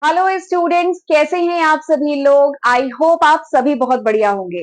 Hello students, कैसे हैं आप सभी लोग। आई होप आप सभी बहुत बढ़िया होंगे।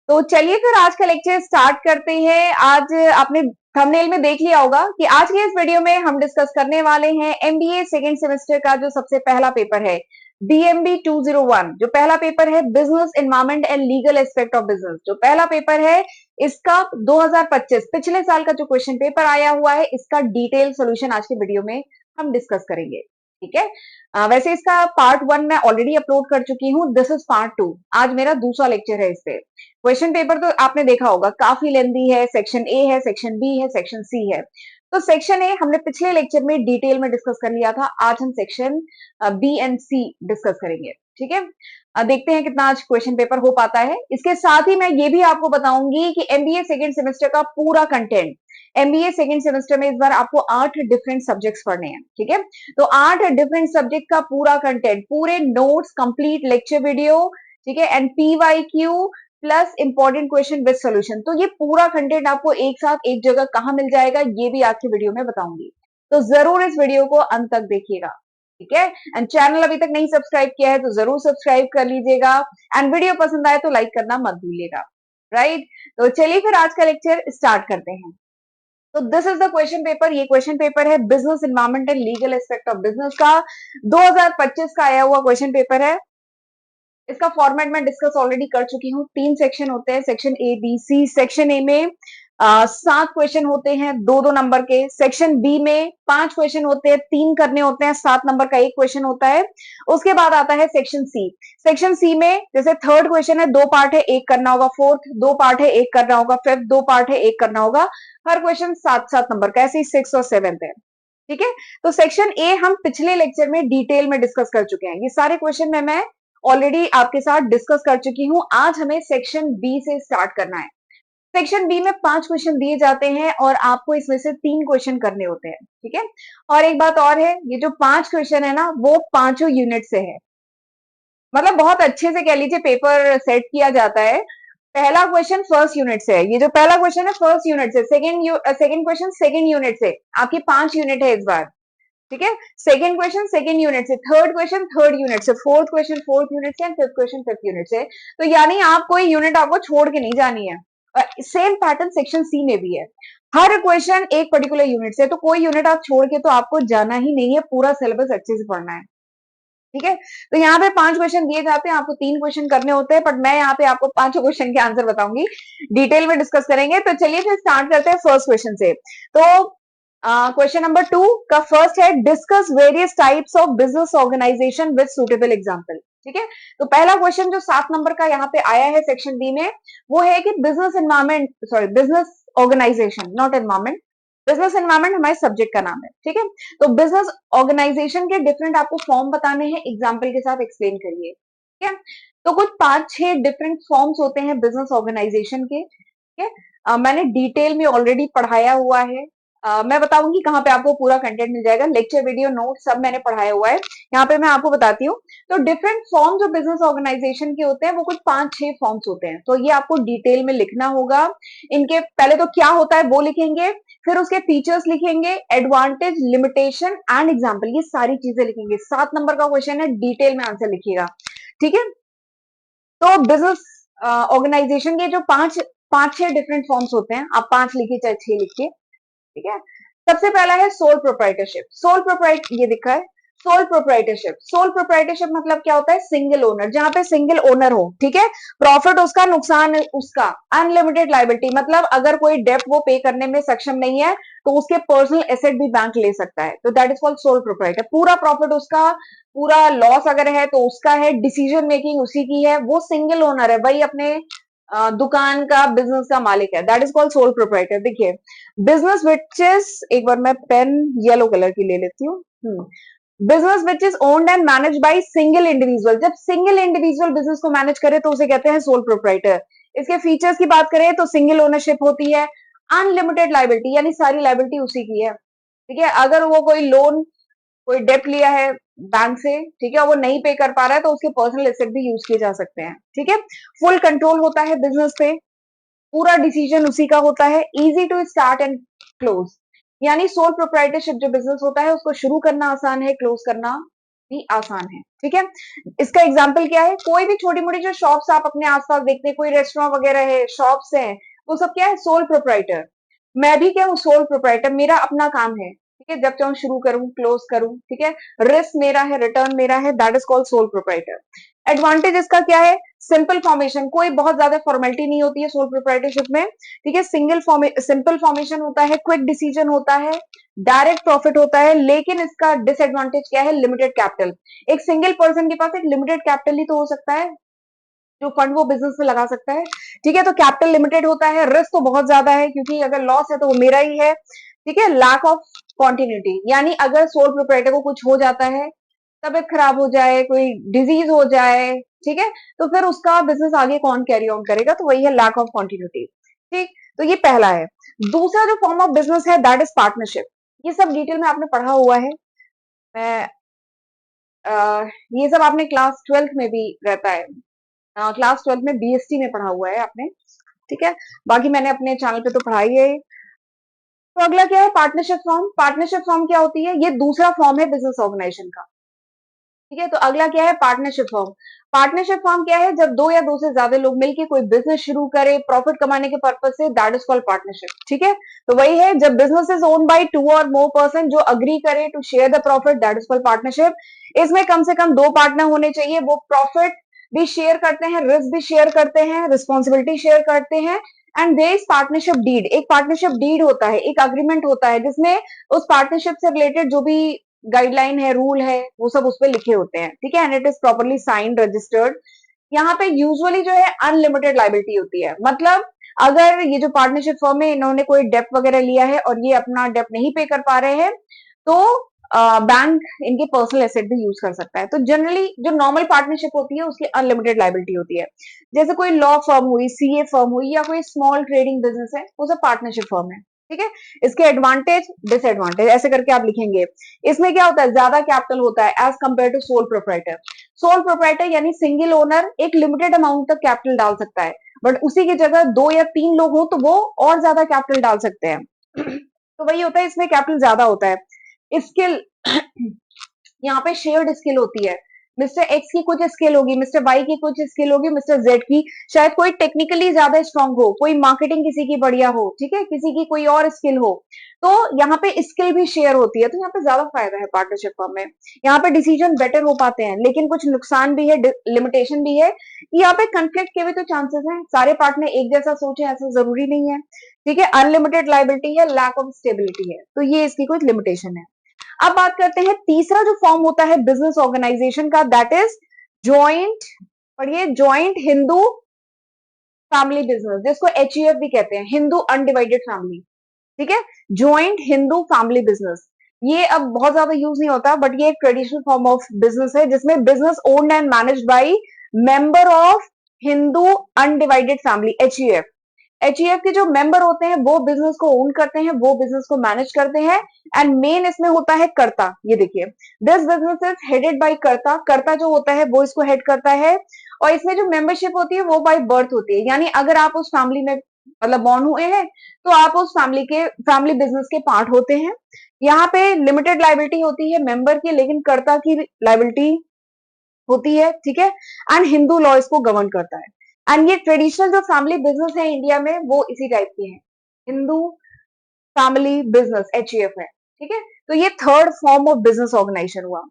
तो चलिए फिर आज का लेक्चर स्टार्ट करते हैं। आज आपने थंबनेल में देख लिया होगा कि आज के इस वीडियो में हम डिस्कस करने वाले हैं एमबीए सेकेंड सेमेस्टर का जो सबसे पहला पेपर है, बीएमबी 201। जो पहला पेपर है business environment and legal aspect of business, जो पहला पेपर है इसका 2025 पिछले साल का जो क्वेश्चन पेपर आया हुआ है, इसका डिटेल सोल्यूशन आज के वीडियो में हम डिस्कस करेंगे। ठीक है। वैसे इसका पार्ट 1 मैं ऑलरेडी अपलोड कर चुकी हूँ। This is part 2। आज मेरा दूसरा लेक्चर है इस पे। क्वेश्चन पेपर तो आपने देखा होगा, काफी लेंदी है। सेक्शन ए है, सेक्शन बी है, सेक्शन सी है। तो सेक्शन ए हमने पिछले लेक्चर में डिटेल में डिस्कस कर लिया था। आज हम section B and C discuss करेंगे। ठीक है। देखते हैं कितना आज क्वेश्चन पेपर हो पाता है। इसके साथ ही मैं ये भी आपको बताऊंगी कि एमबीए सेकेंड सेमेस्टर का पूरा कंटेंट, एमबीए सेकेंड सेमेस्टर में इस बार आपको 8 डिफरेंट सब्जेक्ट्स पढ़ने हैं। ठीक है। तो 8 डिफरेंट सब्जेक्ट का पूरा कंटेंट, पूरे नोट्स, कंप्लीट लेक्चर वीडियो, ठीक है, and PYQ plus important question with solution. तो ये पूरा कंटेंट आपको एक साथ एक जगह कहां मिल जाएगा, ये भी आज की वीडियो में बताऊंगी। तो जरूर इस वीडियो को अंत तक देखिएगा। ठीक है। एंड चैनल अभी तक नहीं सब्सक्राइब किया है तो जरूर सब्सक्राइब कर लीजिएगा। एंड वीडियो पसंद आए तो लाइक करना मत भूलिएगा। राइट। तो चलिए फिर आज का लेक्चर स्टार्ट करते हैं। तो this is the question paper. ये क्वेश्चन पेपर है business environment and legal aspect of business का 2025 का आया हुआ क्वेश्चन पेपर है। इसका फॉर्मेट मैं डिस्कस ऑलरेडी कर चुकी हूँ। 3 सेक्शन होते हैं, section A B C. Section A में 7 क्वेश्चन होते हैं, 2-2 नंबर के। सेक्शन बी में 5 क्वेश्चन होते हैं, 3 करने होते हैं, 7 नंबर का एक क्वेश्चन होता है। उसके बाद आता है सेक्शन सी। सेक्शन सी में जैसे थर्ड क्वेश्चन है, 2 पार्ट है, एक करना होगा। फोर्थ 2 पार्ट है, एक करना होगा। फिफ्थ 2 पार्ट है, एक करना होगा। हर क्वेश्चन 7-7 नंबर का, ऐसे ही 6 और 7 है। ठीक है। तो सेक्शन ए हम पिछले लेक्चर में डिटेल में डिस्कस कर चुके हैं। ये सारे क्वेश्चन में मैं ऑलरेडी आपके साथ डिस्कस कर चुकी हूं। आज हमें सेक्शन बी से स्टार्ट करना है। सेक्शन बी में 5 क्वेश्चन दिए जाते हैं और आपको इसमें से 3 क्वेश्चन करने होते हैं। ठीक है। और एक बात और है, ये जो 5 क्वेश्चन है ना, वो पांचों यूनिट से है। मतलब बहुत अच्छे से कह लीजिए पेपर सेट किया जाता है। पहला क्वेश्चन फर्स्ट यूनिट से है। ये जो पहला क्वेश्चन है फर्स्ट यूनिट से, सेकंड क्वेश्चन सेकंड यूनिट से। आपकी 5 यूनिट है इस बार। ठीक है। सेकंड क्वेश्चन सेकंड यूनिट से, थर्ड क्वेश्चन थर्ड यूनिट से, फोर्थ क्वेश्चन फोर्थ यूनिट से, and fifth question fifth unit से। तो यानी आप कोई यूनिट आपको छोड़ के नहीं जानी है। सेम पैटर्न सेक्शन सी में भी है। हर क्वेश्चन एक पर्टिकुलर यूनिट से, तो कोई यूनिट आप छोड़ के तो आपको जाना ही नहीं है। पूरा सिलेबस अच्छे से पढ़ना है। ठीक है। तो यहाँ पे 5 क्वेश्चन दिए जाते हैं, आपको 3 क्वेश्चन करने होते हैं, बट मैं यहाँ पे आपको 5 क्वेश्चन के आंसर बताऊंगी। डिटेल में डिस्कस करेंगे। तो चलिए फिर स्टार्ट करते हैं फर्स्ट क्वेश्चन से। तो क्वेश्चन नंबर 2 का फर्स्ट है, discuss various types of business organization with suitable example. ठीक है। तो पहला क्वेश्चन जो 7 नंबर का यहाँ पे आया है सेक्शन बी में, वो है कि business environment, sorry business organization, not environment. Business environment हमारे सब्जेक्ट का नाम है। ठीक है। तो बिजनेस ऑर्गेनाइजेशन के डिफरेंट आपको फॉर्म बताने हैं, एग्जाम्पल के साथ एक्सप्लेन करिए। ठीक है। तो कुछ 5-6 डिफरेंट फॉर्म्स होते हैं बिजनेस ऑर्गेनाइजेशन के। ठीक है। मैंने डिटेल में ऑलरेडी पढ़ाया हुआ है। मैं बताऊंगी कहाँ पे आपको पूरा कंटेंट मिल जाएगा। लेक्चर वीडियो नोट सब मैंने पढ़ाया हुआ है। यहाँ पे मैं आपको बताती हूँ। तो डिफरेंट फॉर्म जो बिजनेस ऑर्गेनाइजेशन के होते हैं, वो कुछ 5-6 फॉर्म्स होते हैं। तो ये आपको डिटेल में लिखना होगा। इनके पहले तो क्या होता है वो लिखेंगे, फिर उसके फीचर्स लिखेंगे, एडवांटेज, लिमिटेशन एंड एग्जाम्पल, ये सारी चीजें लिखेंगे। 7 नंबर का क्वेश्चन है, डिटेल में आंसर लिखिएगा। ठीक है। तो बिजनेस ऑर्गेनाइजेशन के जो 5-6 डिफरेंट फॉर्म्स होते हैं, आप 5 लिखिए चाहे 6 लिखिए। ठीक है। सबसे पहला है सोल प्रोप्राइटरशिप। सोल प्रोप्राइट ये दिखा है, सोल प्रोप्राइटरशिप। सोल प्रोप्राइटरशिप मतलब क्या होता है, सिंगल ओनर, जहां पे सिंगल ओनर हो। ठीक है। प्रॉफिट उसका, नुकसान उसका। अनलिमिटेड लाइबिलिटी मतलब अगर कोई डेप्ट वो पे करने में सक्षम नहीं है तो उसके पर्सनल एसेट भी बैंक ले सकता है। तो that is called sole proprietor. पूरा प्रॉफिट उसका, पूरा लॉस अगर है तो उसका है, डिसीजन मेकिंग उसी की है। वो सिंगल ओनर है, वही अपने दुकान का, बिजनेस का मालिक है। That is called sole proprietor. देखिए, बिजनेस विच इज, एक बार मैं पेन येलो कलर की ले लेती हूँ। Business which is owned and manage by single individual. जब सिंगल इंडिविजुअल बिजनेस को मैनेज करे तो उसे कहते हैं सोल प्रोप्राइटर। इसके फीचर्स की बात करें तो सिंगल ओनरशिप होती है, अनलिमिटेड लाइबिलिटी यानी सारी लाइबिलिटी उसी की है। ठीक है। अगर वो कोई लोन, कोई डेट लिया है बैंक से, ठीक है, वो नहीं पे कर पा रहा है तो उसके पर्सनल एसेट भी यूज किए जा सकते हैं। ठीक है। फुल कंट्रोल होता है बिजनेस पे, पूरा डिसीजन उसी का होता है। Easy to start and close, यानी सोल प्रोप्राइटरशिप जो बिजनेस होता है उसको शुरू करना आसान है, क्लोज करना भी आसान है। ठीक है, इसका एग्जाम्पल क्या है, कोई भी छोटी मोटी जो शॉप्स आप अपने आसपास देखते हैं, कोई रेस्टोरेंट वगैरह है, शॉप्स हैं, वो सब क्या है, सोल प्रोप्राइटर। मैं भी क्या हूँ, सोल प्रोप्राइटर, मेरा अपना काम है। ठीक है, जब चाहूँ शुरू करूँ, क्लोज करूँ। ठीक है, रिस्क मेरा है, रिटर्न मेरा है, that is called sole proprietor. Advantage इसका क्या है, सिंपल फॉर्मेशन, कोई बहुत ज्यादा फॉर्मेलिटी नहीं होती है सोल प्रोप्राइटरशिप में। ठीक है, सिंपल फॉर्मेशन होता है, क्विक डिसीजन होता है, डायरेक्ट प्रॉफिट होता है। लेकिन इसका डिसएडवांटेज क्या है, लिमिटेड कैपिटल। एक सिंगल पर्सन के पास एक लिमिटेड कैपिटल ही तो हो सकता है, जो फंड वो बिजनेस में लगा सकता है। ठीक है, तो कैपिटल लिमिटेड होता है, रिस्क तो बहुत ज्यादा है, क्योंकि अगर लॉस है तो वो मेरा ही है। ठीक है, लैक ऑफ कॉन्टिन्यूटी, यानी अगर सोल प्रोप्राइटर को कुछ हो जाता है, तबीयत खराब हो जाए, कोई डिजीज हो जाए, ठीक है, तो फिर उसका बिजनेस आगे कौन कैरी ऑन करेगा, तो वही है लैक ऑफ कॉन्टिन्यूटी। ठीक, तो ये पहला है। दूसरा जो फॉर्म ऑफ बिजनेस है, दैट इज पार्टनरशिप। ये सब डिटेल में आपने पढ़ा हुआ है। मैं ये सब आपने क्लास 12th में भी रहता है, क्लास 12th में बीएसटी में पढ़ा हुआ है आपने। ठीक है, बाकी मैंने अपने चैनल पे तो पढ़ाई है। तो अगला क्या है, पार्टनरशिप फॉर्म। पार्टनरशिप फॉर्म क्या होती है, ये दूसरा फॉर्म है बिजनेस ऑर्गेनाइजेशन का। ठीक है, तो अगला क्या है, पार्टनरशिप फॉर्म। पार्टनरशिप फॉर्म क्या है, जब दो या दो से ज्यादा लोग मिलकर कोई बिजनेस शुरू करे प्रॉफिट कमाने के पर्पज से, दैट इज कॉल्ड पार्टनरशिप। ठीक है, तो वही है, जब business is own by two और मोर पर्सन जो अग्री करे to share the profit, that is called partnership. इसमें कम से कम दो पार्टनर होने चाहिए, वो प्रॉफिट भी शेयर करते हैं, रिस्क भी शेयर करते हैं, रिस्पॉन्सिबिलिटी शेयर करते हैं। And there is partnership deed, एक पार्टनरशिप डीड होता है, एक अग्रीमेंट होता है, जिसमें उस पार्टनरशिप से रिलेटेड जो भी गाइडलाइन है, रूल है, वो सब उसपे लिखे होते हैं। ठीक है, and it is properly signed, registered. यहाँ पे यूजुअली जो है अनलिमिटेड लाइबिलिटी होती है, मतलब अगर ये जो पार्टनरशिप फर्म है, इन्होंने कोई डेप्ट वगैरह लिया है और ये अपना डेप्ट नहीं पे कर पा रहे हैं, तो बैंक इनके पर्सनल एसेट भी यूज कर सकता है। तो जनरली जो नॉर्मल पार्टनरशिप होती है उसकी अनलिमिटेड लाइबिलिटी होती है। जैसे कोई लॉ फर्म हुई, सीए फर्म हुई, या कोई स्मॉल ट्रेडिंग बिजनेस है, वो सब पार्टनरशिप फर्म है। ठीक है, इसके एडवांटेज डिसएडवांटेज ऐसे करके आप लिखेंगे। इसमें क्या होता है, ज्यादा कैपिटल होता है as compare to sole proprietor. Sole proprietor यानी सिंगल ओनर एक लिमिटेड अमाउंट तक कैपिटल डाल सकता है, बट उसी की जगह दो या तीन लोग हो तो वो और ज्यादा कैपिटल डाल सकते हैं। तो वही होता है, इसमें कैपिटल ज्यादा होता है। स्किल, यहाँ पे शेयर्ड स्किल होती है। मिस्टर एक्स की कुछ स्किल होगी, मिस्टर वाई की कुछ स्किल होगी, मिस्टर जेड की शायद कोई टेक्निकली ज्यादा स्ट्रांग हो, कोई मार्केटिंग किसी की बढ़िया हो, ठीक है, किसी की कोई और स्किल हो, तो यहाँ पे स्किल भी शेयर होती है। तो यहाँ पे ज्यादा फायदा है पार्टनरशिप फर्म में, यहाँ पे डिसीजन बेटर हो पाते हैं। लेकिन कुछ नुकसान भी है, लिमिटेशन भी है। यहाँ पे कंफ्लिक्ट के भी तो चांसेस हैं, सारे पार्टनर एक जैसा सोचे ऐसा जरूरी नहीं है। ठीक है, अनलिमिटेड लाइबिलिटी है, लैक ऑफ स्टेबिलिटी है, तो ये इसकी कुछ लिमिटेशन है। अब बात करते हैं तीसरा जो फॉर्म होता है बिजनेस ऑर्गेनाइजेशन का, दैट इज ज्वाइंट, पढ़िए, ज्वाइंट हिंदू फैमिली बिजनेस, जिसको एचईएफ भी कहते हैं, हिंदू अनडिवाइडेड फैमिली। ठीक है, ज्वाइंट हिंदू फैमिली बिजनेस। ये अब बहुत ज्यादा यूज नहीं होता, बट ये एक ट्रेडिशनल फॉर्म ऑफ बिजनेस है, जिसमें business owned and managed by member of Hindu undivided family, HEF. HEF के जो मेंबर होते हैं वो बिजनेस को ओन करते हैं, वो बिजनेस को मैनेज करते हैं। एंड मेन इसमें होता है कर्ता। ये देखिए, this business is headed by कर्ता। कर्ता जो होता है वो इसको हेड करता है, और इसमें जो मेंबरशिप होती है वो बाय बर्थ होती है, यानी अगर आप उस फैमिली में मतलब बॉर्न हुए हैं, तो आप उस फैमिली बिजनेस के पार्ट होते हैं। यहाँ पे लिमिटेड लाइबिलिटी होती है मेंबर की, लेकिन कर्ता की लाइबिलिटी होती है। ठीक है, एंड हिंदू लॉ इसको गवर्न करता है। एंड ये ट्रेडिशनल जो फैमिली बिजनेस है इंडिया में, वो इसी टाइप के हैं, हिंदू फैमिली बिजनेस, एचईएफ है। ठीक है, तो ये third form of business organization हुआ।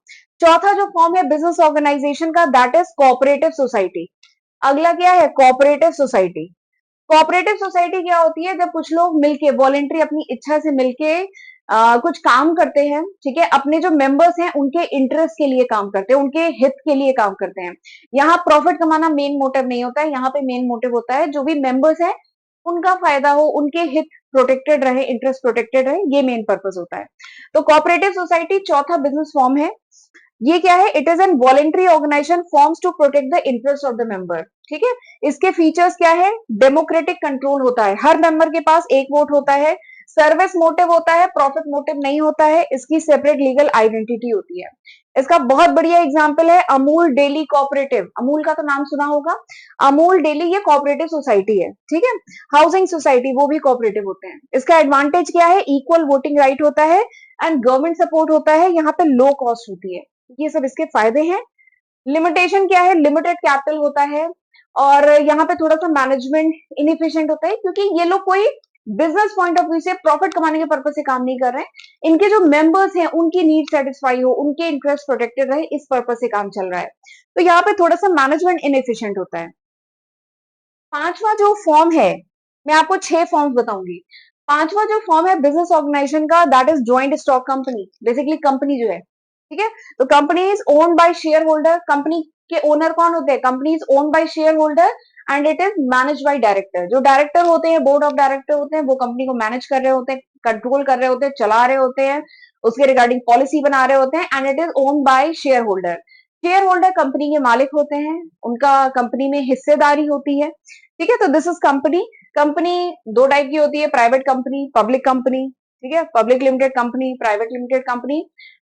चौथा जो फॉर्म है बिजनेस ऑर्गेनाइजेशन का, दैट इज कोऑपरेटिव सोसाइटी। अगला क्या है, कोऑपरेटिव सोसाइटी। कोऑपरेटिव सोसाइटी क्या होती है, जब कुछ लोग मिलके वॉलेंट्री अपनी इच्छा से मिलके कुछ काम करते हैं। ठीक है, अपने जो मेंबर्स हैं उनके इंटरेस्ट के लिए काम करते हैं, उनके हित के लिए काम करते हैं। यहाँ प्रॉफिट कमाना मेन मोटिव नहीं होता है, यहाँ पे मेन मोटिव होता है जो भी मेंबर्स हैं उनका फायदा हो, उनके हित प्रोटेक्टेड रहे, इंटरेस्ट प्रोटेक्टेड रहे, ये मेन पर्पस होता है। तो कोऑपरेटिव सोसाइटी चौथा बिजनेस फॉर्म है। ये क्या है, it is an voluntary organization forms to protect the interest of the member. ठीक है, इसके फीचर्स क्या है, डेमोक्रेटिक कंट्रोल होता है, हर मेंबर के पास एक वोट होता है, सर्विस मोटिव होता है, प्रॉफिट मोटिव नहीं होता है, इसकी सेपरेट लीगल आइडेंटिटी होती है। इसका बहुत बढ़िया एग्जांपल है अमूल डेली कोऑपरेटिव। अमूल का तो नाम सुना होगा, अमूल डेली ये कोऑपरेटिव सोसाइटी है। ठीक है, हाउसिंग सोसाइटी वो भी कोऑपरेटिव होते हैं। इसका एडवांटेज क्या है, इक्वल वोटिंग राइट होता है, एंड गवर्नमेंट सपोर्ट होता है, यहाँ पे लो कॉस्ट होती है। ये सब इसके फायदे हैं। लिमिटेशन क्या है? लिमिटेड कैपिटल होता है और यहाँ पे थोड़ा सा मैनेजमेंट इनएफिशिएंट होता है, क्योंकि ये लोग कोई बिजनेस पॉइंट ऑफ व्यू से प्रॉफिट कमाने के पर्पज से काम नहीं कर रहे हैं। इनके जो मेंबर्स हैं उनकी नीड सेटिस्फाई हो, उनके इंटरेस्ट प्रोटेक्टेड रहे, इस पर्पज से काम चल रहा है। तो यहाँ पे थोड़ा सा मैनेजमेंट इनएफिशिएंट होता है। पांचवा जो फॉर्म है, मैं आपको 6 फॉर्म्स बताऊंगी। पांचवा जो फॉर्म है बिजनेस ऑर्गेनाइजेशन का, that is joint stock company. Basically company जो है, ठीक है, तो company is owned by share holder. Company के ओनर कौन होते हैं? Company is owned by share holder and it is manage by director. जो डायरेक्टर होते हैं, बोर्ड ऑफ डायरेक्टर होते हैं, वो कंपनी को मैनेज कर रहे होते हैं, कंट्रोल कर रहे होते हैं, चला रहे होते हैं, उसके रिगार्डिंग पॉलिसी बना रहे होते हैं, and it is owned by share holder. Share holder company के मालिक होते हैं, उनका कंपनी में हिस्सेदारी होती है, ठीक है। तो दिस इज कंपनी। कंपनी दो टाइप की होती है, प्राइवेट कंपनी, पब्लिक कंपनी, ठीक है, public limited company, private limited company.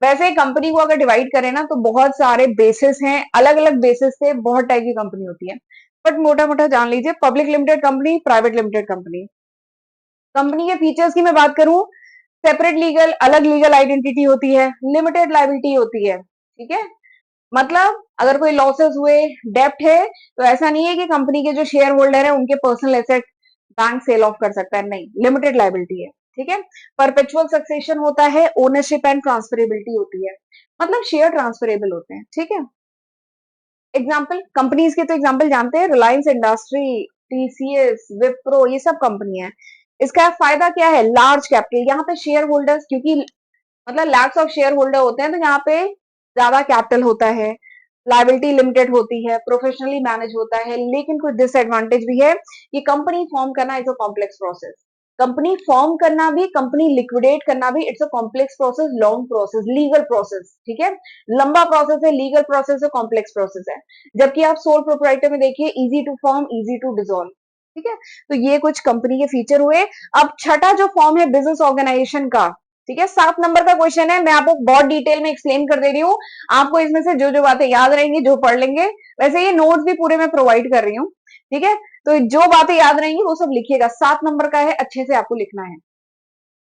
वैसे कंपनी को अगर डिवाइड करें ना, तो बहुत सारे बेसिस हैं, अलग अलग बेसिस से बहुत टाइप की कंपनी होती है, बट मोटा मोटा जान लीजिए, public limited company, private limited company. Company के फीचर्स की मैं बात करूं, सेपरेट लीगल, अलग लीगल आइडेंटिटी होती है, लिमिटेड लाइबिलिटी होती है, ठीक है। मतलब अगर कोई लॉसेस हुए, डेप्ट है, तो ऐसा नहीं है कि कंपनी के जो शेयर होल्डर है उनके personal asset bank sell off कर सकता है, नहीं, लिमिटेड लाइबिलिटी है, ठीक है। परपेचुअल सक्सेशन होता है, ओनरशिप एंड ट्रांसफरेबिलिटी होती है, मतलब शेयर ट्रांसफरेबल होते हैं, ठीक है। एग्जाम्पल, कंपनीज के तो एग्जाम्पल जानते हैं, रिलायंस इंडस्ट्री, टीसीएस, विप्रो, ये सब कंपनी है। इसका फायदा क्या है? Large capital. यहाँ पे शेयर होल्डर्स, क्योंकि मतलब लैक्स ऑफ शेयर होल्डर होते हैं, तो यहाँ पे ज्यादा कैपिटल होता है, लाइबिलिटी लिमिटेड होती है, प्रोफेशनली मैनेज होता है। लेकिन कुछ डिसएडवांटेज भी है। ये कंपनी फॉर्म करना is a complex process. Company form करना भी, कंपनी लिक्विडेट करना भी, it's a complex process, long process, legal process, ठीक है। लंबा प्रोसेस है, लीगल प्रोसेस है, कॉम्प्लेक्स प्रोसेस है। जबकि आप सोल प्रोप्राइटर में देखिए, easy to form, easy to dissolve, ठीक है। तो ये कुछ कंपनी के फीचर हुए। अब छठा जो फॉर्म है बिजनेस ऑर्गेनाइजेशन का, ठीक है, 7 नंबर का क्वेश्चन है, मैं आपको बहुत डिटेल में एक्सप्लेन कर दे रही हूँ। आपको इसमें से जो जो बातें याद रहेंगी, जो पढ़ लेंगे, वैसे ये नोट्स भी पूरे मैं प्रोवाइड कर रही हूँ, ठीक है। तो जो बातें याद रहेंगी वो सब लिखिएगा, 7 नंबर का है, अच्छे से आपको लिखना है,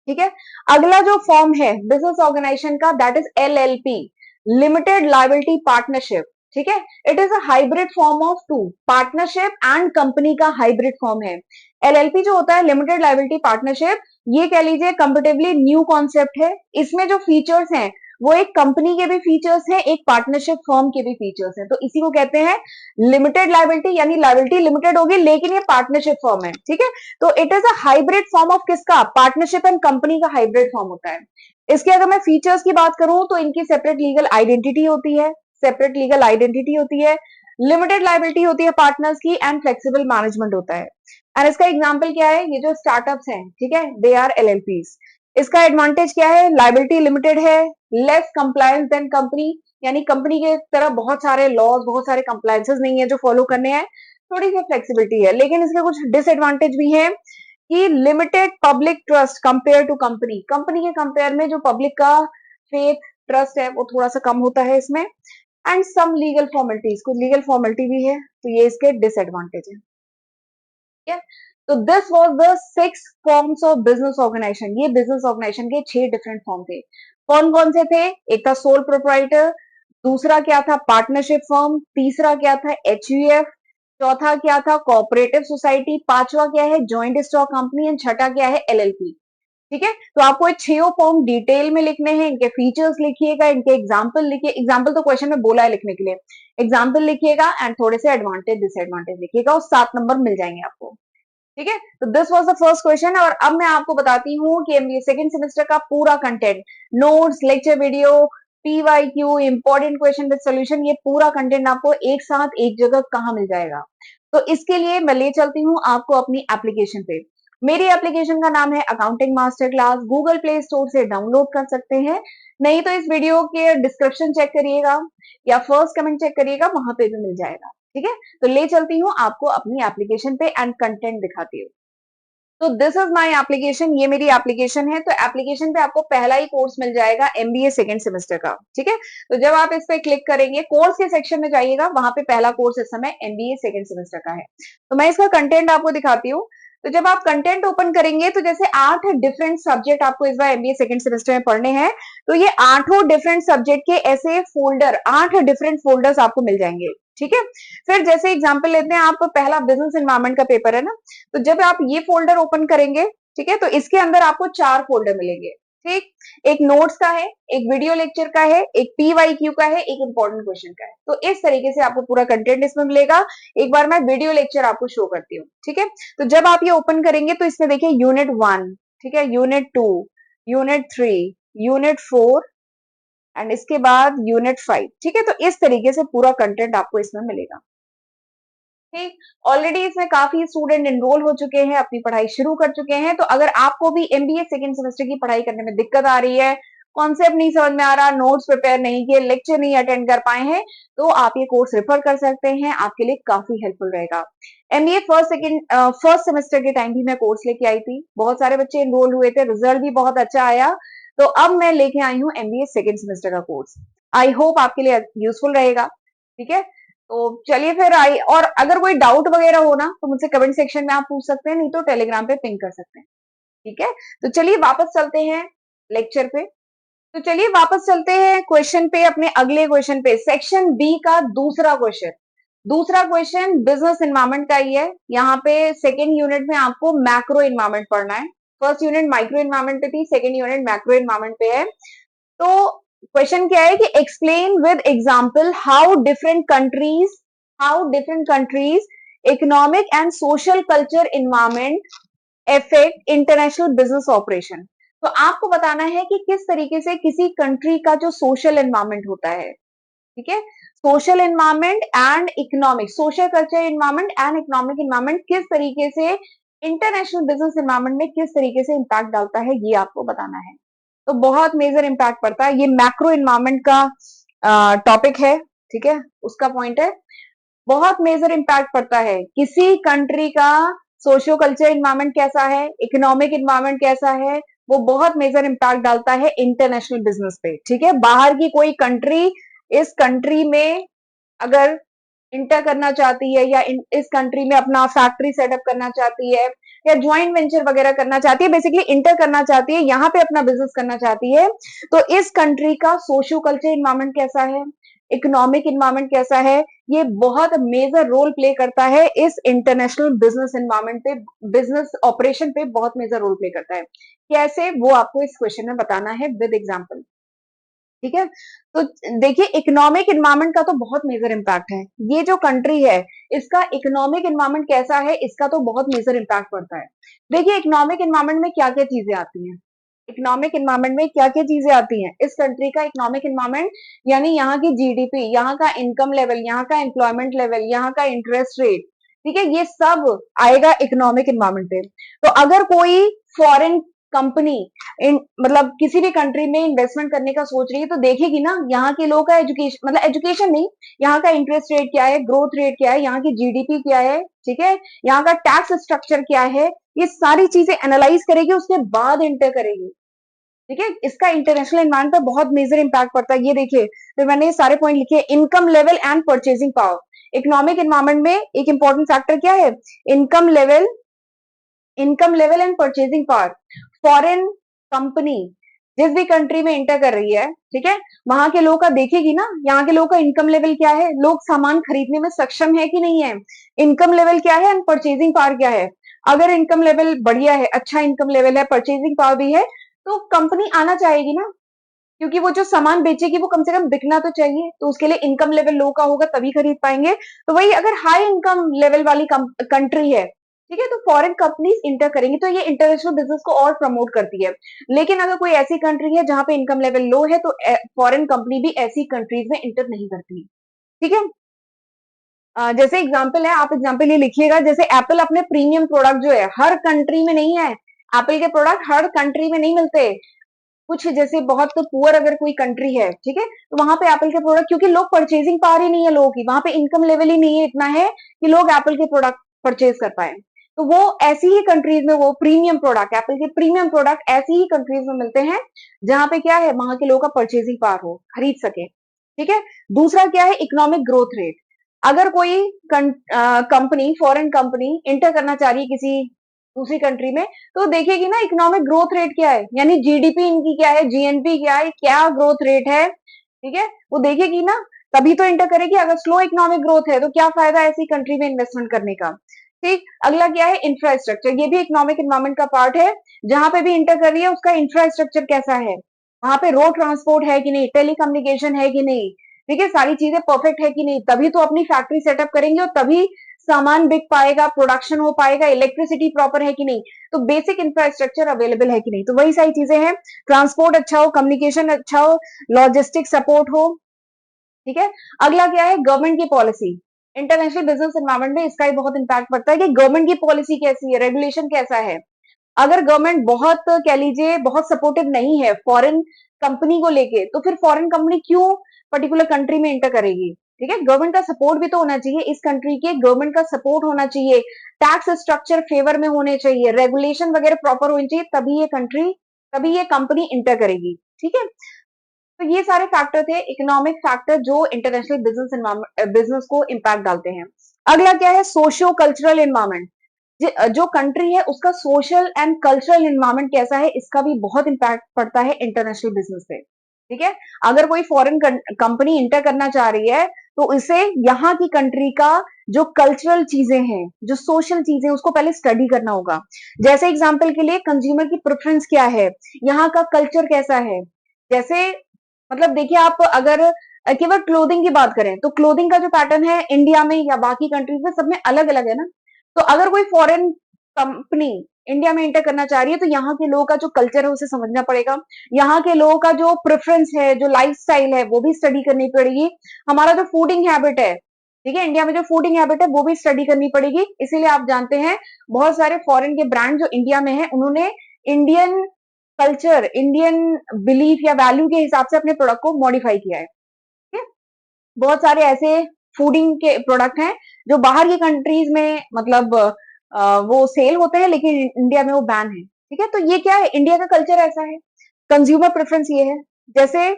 ठीक है। अगला जो फॉर्म है बिजनेस ऑर्गेनाइजेशन का, that is LLP, limited liability partnership, ठीक है। It is a hybrid form of two, partnership and company का हाइब्रिड फॉर्म है। एलएलपी जो होता है, लिमिटेड लायबिलिटी पार्टनरशिप, ये कह लीजिए कंपेरेटिवली न्यू कॉन्सेप्ट है। इसमें जो फीचर्स हैं वो एक कंपनी के भी फीचर्स हैं, एक पार्टनरशिप फॉर्म के भी फीचर्स हैं, तो इसी को कहते हैं लिमिटेड लायबिलिटी, यानी लायबिलिटी लिमिटेड होगी लेकिन ये पार्टनरशिप फॉर्म है, ठीक है। तो it is a hybrid form of किसका? पार्टनरशिप एंड कंपनी का हाइब्रिड फॉर्म होता है। इसके अगर मैं फीचर्स की बात करूं, तो इनकी सेपरेट लीगल आइडेंटिटी होती है, सेपरेट लीगल आइडेंटिटी होती है, लिमिटेड लायबिलिटी होती है पार्टनर्स की, एंड फ्लेक्सिबल मैनेजमेंट होता है। एंड इसका एग्जाम्पल क्या है? ये जो स्टार्टअप्स हैं, ठीक है, दे आर एलएलपीज। इसका एडवांटेज क्या है? लायबिलिटी लिमिटेड है, लेस कंप्लायंस देन कंपनी, यानी कंपनी के तरह बहुत सारे लॉज, बहुत सारे कंप्लायंसेस नहीं है जो फॉलो करने हैं, थोड़ी सी फ्लेक्सिबिलिटी है। लेकिन इसके कुछ डिसएडवांटेज भी है कि limited public trust compare to company, company के कंपेयर में जो पब्लिक का फेथ, ट्रस्ट है, वो थोड़ा सा कम होता है इसमें। एंड सम लीगल फॉर्मेलिटीज, कुछ लीगल फॉर्मेलिटी भी है, तो ये इसके डिसएडवांटेज है, ठीक है। तो this was the 6 forms of business organization. ये बिजनेस ऑर्गेनाइजेशन के 6 डिफरेंट फॉर्म थे। कौन कौन से थे? एक था सोल प्रोप्राइटर, दूसरा क्या था? पार्टनरशिप फर्म, तीसरा क्या था? एचयूएफ, चौथा क्या था? कोऑपरेटिव सोसाइटी, पांचवा क्या है? जॉइंट स्टॉक कंपनी, एंड छठा क्या है? एलएलपी, ठीक है। तो आपको ये 6 फॉर्म डिटेल में लिखने हैं, इनके फीचर्स लिखिएगा, इनके एग्जाम्पल लिखिए, एग्जाम्पल तो क्वेश्चन में बोला है लिखने के लिए, एग्जाम्पल लिखिएगा एंड थोड़े से एडवांटेज डिसएडवांटेज लिखिएगा, और 7 नंबर मिल जाएंगे आपको, ठीक है। तो this was the first question, और अब मैं आपको बताती हूँ कि एमबीए सेकंड सेमेस्टर का पूरा content, notes, lecture video, PYQ, important question with solution, ये पूरा कंटेंट आपको एक साथ एक जगह कहाँ मिल जाएगा। तो इसके लिए मैं ले चलती हूँ आपको अपनी एप्लीकेशन पे। मेरी एप्लीकेशन का नाम है accounting master class, Google play store से डाउनलोड कर सकते हैं, नहीं तो इस वीडियो के डिस्क्रिप्शन चेक करिएगा या फर्स्ट कमेंट चेक करिएगा, वहां पे भी मिल जाएगा, ठीक है। तो ले चलती हूँ आपको अपनी एप्लीकेशन पे एंड कंटेंट दिखाती हूँ। तो दिस इज माय एप्लीकेशन, ये मेरी एप्लीकेशन है। तो एप्लीकेशन पे आपको पहला ही कोर्स मिल जाएगा एमबीए सेकंड सेमेस्टर का, ठीक है। तो जब आप इस पे क्लिक करेंगे, कोर्स के सेक्शन में जाइएगा, वहां पे पहला कोर्स इस समय एमबीए सेकंड सेमेस्टर का है। तो मैं इसका कंटेंट आपको दिखाती हूँ। तो जब आप कंटेंट ओपन करेंगे तो जैसे 8 डिफरेंट सब्जेक्ट आपको इस बार एमबीए सेकंड सेमेस्टर में पढ़ने हैं, तो ये 8 डिफरेंट सब्जेक्ट के ऐसे फोल्डर, 8 डिफरेंट फोल्डर्स आपको मिल जाएंगे। ठीक है, फिर जैसे एग्जांपल लेते हैं, आप पहला बिजनेस एनवायरनमेंट का पेपर है ना, तो जब आप ये फोल्डर ओपन करेंगे, ठीक है, तो इसके अंदर आपको 4 फोल्डर मिलेंगे। ठीक, एक नोट्स का है, एक वीडियो लेक्चर का है, एक पीवाईक्यू का है, एक इंपॉर्टेंट क्वेश्चन का है। तो इस तरीके से आपको पूरा कंटेंट इसमें मिलेगा। एक बार मैं वीडियो लेक्चर आपको शो करती हूँ। ठीक है, तो जब आप ये ओपन करेंगे तो इसमें देखिए यूनिट 1, ठीक है, यूनिट 2, यूनिट 3, यूनिट 4 एंड इसके बाद यूनिट 5। ठीक है, तो इस तरीके से पूरा कंटेंट आपको इसमें मिलेगा। ठीक, ऑलरेडी इसमें काफी स्टूडेंट एनरोल हो चुके हैं, अपनी पढ़ाई शुरू कर चुके हैं। तो अगर आपको भी एमबीए सेकंड सेमेस्टर की पढ़ाई करने में दिक्कत आ रही है, कॉन्सेप्ट नहीं समझ में आ रहा, नोट्स प्रिपेयर नहीं किए, लेक्चर नहीं अटेंड कर पाए हैं, तो आप ये कोर्स रेफर कर सकते हैं, आपके लिए काफी हेल्पफुल रहेगा। एमबीए फर्स्ट सेमेस्टर के टाइम भी मैं कोर्स लेके आई थी, बहुत सारे बच्चे एनरोल हुए थे, रिजल्ट भी बहुत अच्छा आया। तो अब मैं लेके आई हूँ एमबीए सेकंड सेमेस्टर का कोर्स। आई होप आपके लिए यूजफुल रहेगा। ठीक है, तो चलिए फिर आई, और अगर कोई डाउट वगैरह हो ना तो मुझसे कमेंट सेक्शन में आप पूछ सकते हैं, नहीं तो टेलीग्राम पे पिंग कर सकते हैं। ठीक है, तो चलिए वापस चलते हैं लेक्चर पे। तो चलिए वापस चलते हैं क्वेश्चन पे, अपने अगले क्वेश्चन पे, सेक्शन बी का दूसरा क्वेश्चन। दूसरा क्वेश्चन बिजनेस एनवायरनमेंट का ही है। यहाँ पे सेकेंड यूनिट में आपको मैक्रो एनवायरनमेंट पढ़ना है। फर्स्ट यूनिट माइक्रो एनवायरनमेंट पे थी, सेकेंड यूनिट मैक्रो एनवायरनमेंट पे है। तो क्वेश्चन क्या है कि explain with example how different countries economic and social culture environment affect international business operation. तो आपको बताना है कि किस तरीके से किसी कंट्री का जो सोशल एनवायरनमेंट होता है, ठीक है, social environment and economic, social culture environment and economic environment किस तरीके से इंटरनेशनल बिजनेस एनवायरनमेंट में किस तरीके से इंपैक्ट डालता है, ये आपको बताना है। तो बहुत मेजर इंपैक्ट पड़ता है, ये मैक्रो एनवायरनमेंट का टॉपिक है। ठीक है, उसका पॉइंट है, बहुत मेजर इंपैक्ट पड़ता है किसी कंट्री का सोशियो कल्चर एनवायरनमेंट कैसा है, इकोनॉमिक एनवायरनमेंट कैसा है, वो बहुत मेजर इंपैक्ट डालता है इंटरनेशनल बिजनेस पे। ठीक है, बाहर की कोई कंट्री इस कंट्री में अगर इंटर करना चाहती है, या इस कंट्री में अपना फैक्ट्री सेटअप करना चाहती है, या ज्वाइंट वेंचर वगैरह करना चाहती है, बेसिकली इंटर करना चाहती है, यहाँ पे अपना बिजनेस करना चाहती है, तो इस कंट्री का सोशियो कल्चर एनवायरनमेंट कैसा है, इकोनॉमिक एनवायरनमेंट कैसा है, ये बहुत मेजर रोल प्ले करता है इस इंटरनेशनल बिजनेस एनवायरनमेंट पे, बिजनेस ऑपरेशन पे बहुत मेजर रोल प्ले करता है। कैसे, वो आपको इस क्वेश्चन में बताना है विद एग्जांपल। ठीक है, तो देखिए इकोनॉमिक एनवायरनमेंट का तो बहुत मेजर इंपैक्ट है। ये जो कंट्री है इसका इकोनॉमिक एनवायरनमेंट कैसा है, इसका तो बहुत मेजर इंपैक्ट पड़ता है। देखिए इकोनॉमिक एनवायरनमेंट में क्या क्या चीजें आती हैं, इकोनॉमिक एनवायरनमेंट में क्या क्या चीजें आती हैं, इस कंट्री का इकोनॉमिक एनवायरनमेंट यानी यहाँ की जीडीपी, यहाँ का इनकम लेवल, यहाँ का एम्प्लॉयमेंट लेवल, यहाँ का इंटरेस्ट रेट, ठीक है, ये सब आएगा इकोनॉमिक एनवायरनमेंट पे। तो अगर कोई फॉरेन कंपनी मतलब किसी भी कंट्री में इन्वेस्टमेंट करने का सोच रही है, तो देखेगी ना यहाँ के लोगों का एजुकेशन, मतलब एजुकेशन नहीं, यहाँ का इंटरेस्ट रेट क्या है, ग्रोथ रेट क्या है, यहाँ की जीडीपी क्या है, ठीक है, यहाँ का टैक्स स्ट्रक्चर क्या है, ये सारी चीजें एनालाइज करेगी, उसके बाद इंटर करेगी। ठीक है, इसका इंटरनेशनल एनवायरमेंट पर बहुत मेजर इंपैक्ट पड़ता है। ये देखिए, फिर मैंने ये सारे पॉइंट लिखे, income level and purchasing power. Economic environment में एक इंपॉर्टेंट फैक्टर क्या है, income level, income level and purchasing power. Foreign company जिस भी कंट्री में इंटर कर रही है, ठीक है, वहां के लोग का देखेगी ना, यहाँ के लोग का इनकम लेवल क्या है, लोग सामान खरीदने में सक्षम है कि नहीं है, इनकम लेवल क्या है एंड परचेजिंग पावर क्या है। अगर इनकम लेवल बढ़िया है, अच्छा इनकम लेवल है, परचेजिंग पावर भी है, तो कंपनी आना चाहेगी ना, क्योंकि वो जो सामान बेचेगी वो कम से कम बिकना तो चाहिए, तो उसके लिए इनकम लेवल लो का होगा तभी खरीद पाएंगे। तो वही अगर हाई इनकम लेवल वाली कंट्री है, ठीक है, तो फॉरेन कंपनीज इंटर करेंगी, तो ये इंटरनेशनल बिजनेस को और प्रमोट करती है। लेकिन अगर कोई ऐसी कंट्री है जहां पे इनकम लेवल लो है, तो फॉरेन कंपनी भी ऐसी कंट्रीज में इंटर नहीं करती। ठीक है, जैसे एग्जाम्पल है, आप एग्जाम्पल ये लिखिएगा, जैसे एप्पल अपने प्रीमियम प्रोडक्ट जो है हर कंट्री में नहीं है, एप्पल के प्रोडक्ट हर कंट्री में नहीं मिलते, कुछ जैसे बहुत तो पुअर अगर कोई कंट्री है, ठीक है, तो वहां पे एप्पल के प्रोडक्ट, क्योंकि लोग परचेजिंग पावर ही नहीं है लोगों की, वहां पे इनकम लेवल ही नहीं है, इतना है कि लोग एप्पल के प्रोडक्ट परचेज कर पाए, तो वो ऐसी ही कंट्रीज में, वो प्रीमियम प्रोडक्ट, एप्पल के प्रीमियम प्रोडक्ट ऐसी ही कंट्रीज में मिलते हैं जहां पे क्या है, वहां के लोगों का परचेजिंग पावर हो, खरीद सके। ठीक है, दूसरा क्या है, इकोनॉमिक ग्रोथ रेट। अगर कोई कंपनी, फॉरेन कंपनी इंटर करना चाह रही है किसी दूसरी कंट्री में, तो देखेगी ना इकोनॉमिक ग्रोथ रेट क्या है, यानी जीडीपी इनकी क्या है, जीएनपी क्या है, क्या ग्रोथ रेट है, ठीक है, वो देखेगी ना, तभी तो इंटर करेगी। अगर स्लो इकोनॉमिक ग्रोथ है तो क्या फायदा ऐसी कंट्री में इन्वेस्टमेंट करने का। ठीक, अगला क्या है, इंफ्रास्ट्रक्चर, ये भी इकोनॉमिक एनवायरमेंट का पार्ट है। जहां पे भी इंटर कर रही है उसका इंफ्रास्ट्रक्चर कैसा है, वहां पे रोड ट्रांसपोर्ट है कि नहीं, टेलीकम्युनिकेशन है कि नहीं, ठीक है, सारी चीजें परफेक्ट है कि नहीं, तभी तो अपनी फैक्ट्री सेटअप करेंगे और तभी सामान बिक पाएगा, प्रोडक्शन हो पाएगा, इलेक्ट्रिसिटी प्रॉपर है कि नहीं, तो बेसिक इंफ्रास्ट्रक्चर अवेलेबल है कि नहीं, तो वही सारी चीजें हैं। ट्रांसपोर्ट अच्छा हो, कम्युनिकेशन अच्छा हो, लॉजिस्टिक सपोर्ट हो, ठीक है। अगला क्या है, गवर्नमेंट की पॉलिसी। इंटरनेशनल बिजनेस एनवायरमेंट में इसका ही बहुत इंपैक्ट पड़ता है कि गवर्नमेंट की पॉलिसी कैसी है, रेगुलेशन कैसा है। अगर गवर्नमेंट बहुत कह लीजिए बहुत सपोर्टिव नहीं है फॉरेन कंपनी को लेके, तो फिर फॉरेन कंपनी क्यों पर्टिकुलर कंट्री में इंटर करेगी, ठीक है। गवर्नमेंट का सपोर्ट भी तो होना चाहिए, इस कंट्री के गवर्नमेंट का सपोर्ट होना चाहिए, टैक्स स्ट्रक्चर फेवर में होने चाहिए, रेगुलेशन वगैरह प्रॉपर होनी चाहिए, तभी ये कंट्री, तभी ये कंपनी इंटर करेगी, ठीक है। तो ये सारे फैक्टर थे, इकोनॉमिक फैक्टर, जो इंटरनेशनल बिजनेस को इम्पैक्ट डालते हैं। अगला क्या है, सोशियो कल्चरल एनवायरमेंट। जो कंट्री है उसका सोशल एंड कल्चरल एनवायरमेंट कैसा है, इसका भी बहुत इंपैक्ट पड़ता है इंटरनेशनल बिजनेस पे, ठीक है। अगर कोई फॉरेन कंपनी इंटर करना चाह रही है तो इसे यहाँ की कंट्री का जो कल्चरल चीजें हैं, जो सोशल चीजें, उसको पहले स्टडी करना होगा। जैसे एग्जांपल के लिए कंज्यूमर की प्रेफरेंस क्या है, यहाँ का कल्चर कैसा है। जैसे मतलब देखिए, आप अगर केवल क्लोथिंग की बात करें तो क्लोथिंग का जो पैटर्न है इंडिया में या बाकी कंट्रीज में, सब में अलग अलग है ना। तो अगर कोई फॉरेन कंपनी इंडिया में एंटर करना चाह रही है तो यहाँ के लोगों का जो कल्चर है उसे समझना पड़ेगा, यहाँ के लोगों का जो प्रेफरेंस है, जो लाइफस्टाइल है, वो भी स्टडी करनी पड़ेगी। हमारा जो फूडिंग हैबिट है, ठीक है, इंडिया में जो फूडिंग हैबिट है वो भी स्टडी करनी पड़ेगी। इसीलिए आप जानते हैं बहुत सारे फॉरेन के ब्रांड जो इंडिया में है, उन्होंने इंडियन कल्चर, इंडियन बिलीफ या वैल्यू के हिसाब से अपने प्रोडक्ट को मॉडिफाई किया है, ठीक है। बहुत सारे ऐसे फूडिंग के प्रोडक्ट हैं जो बाहर की कंट्रीज में मतलब वो सेल होते हैं, लेकिन इंडिया में वो बैन है, ठीक है। तो ये क्या है, इंडिया का कल्चर ऐसा है, कंज्यूमर प्रेफरेंस ये है। जैसे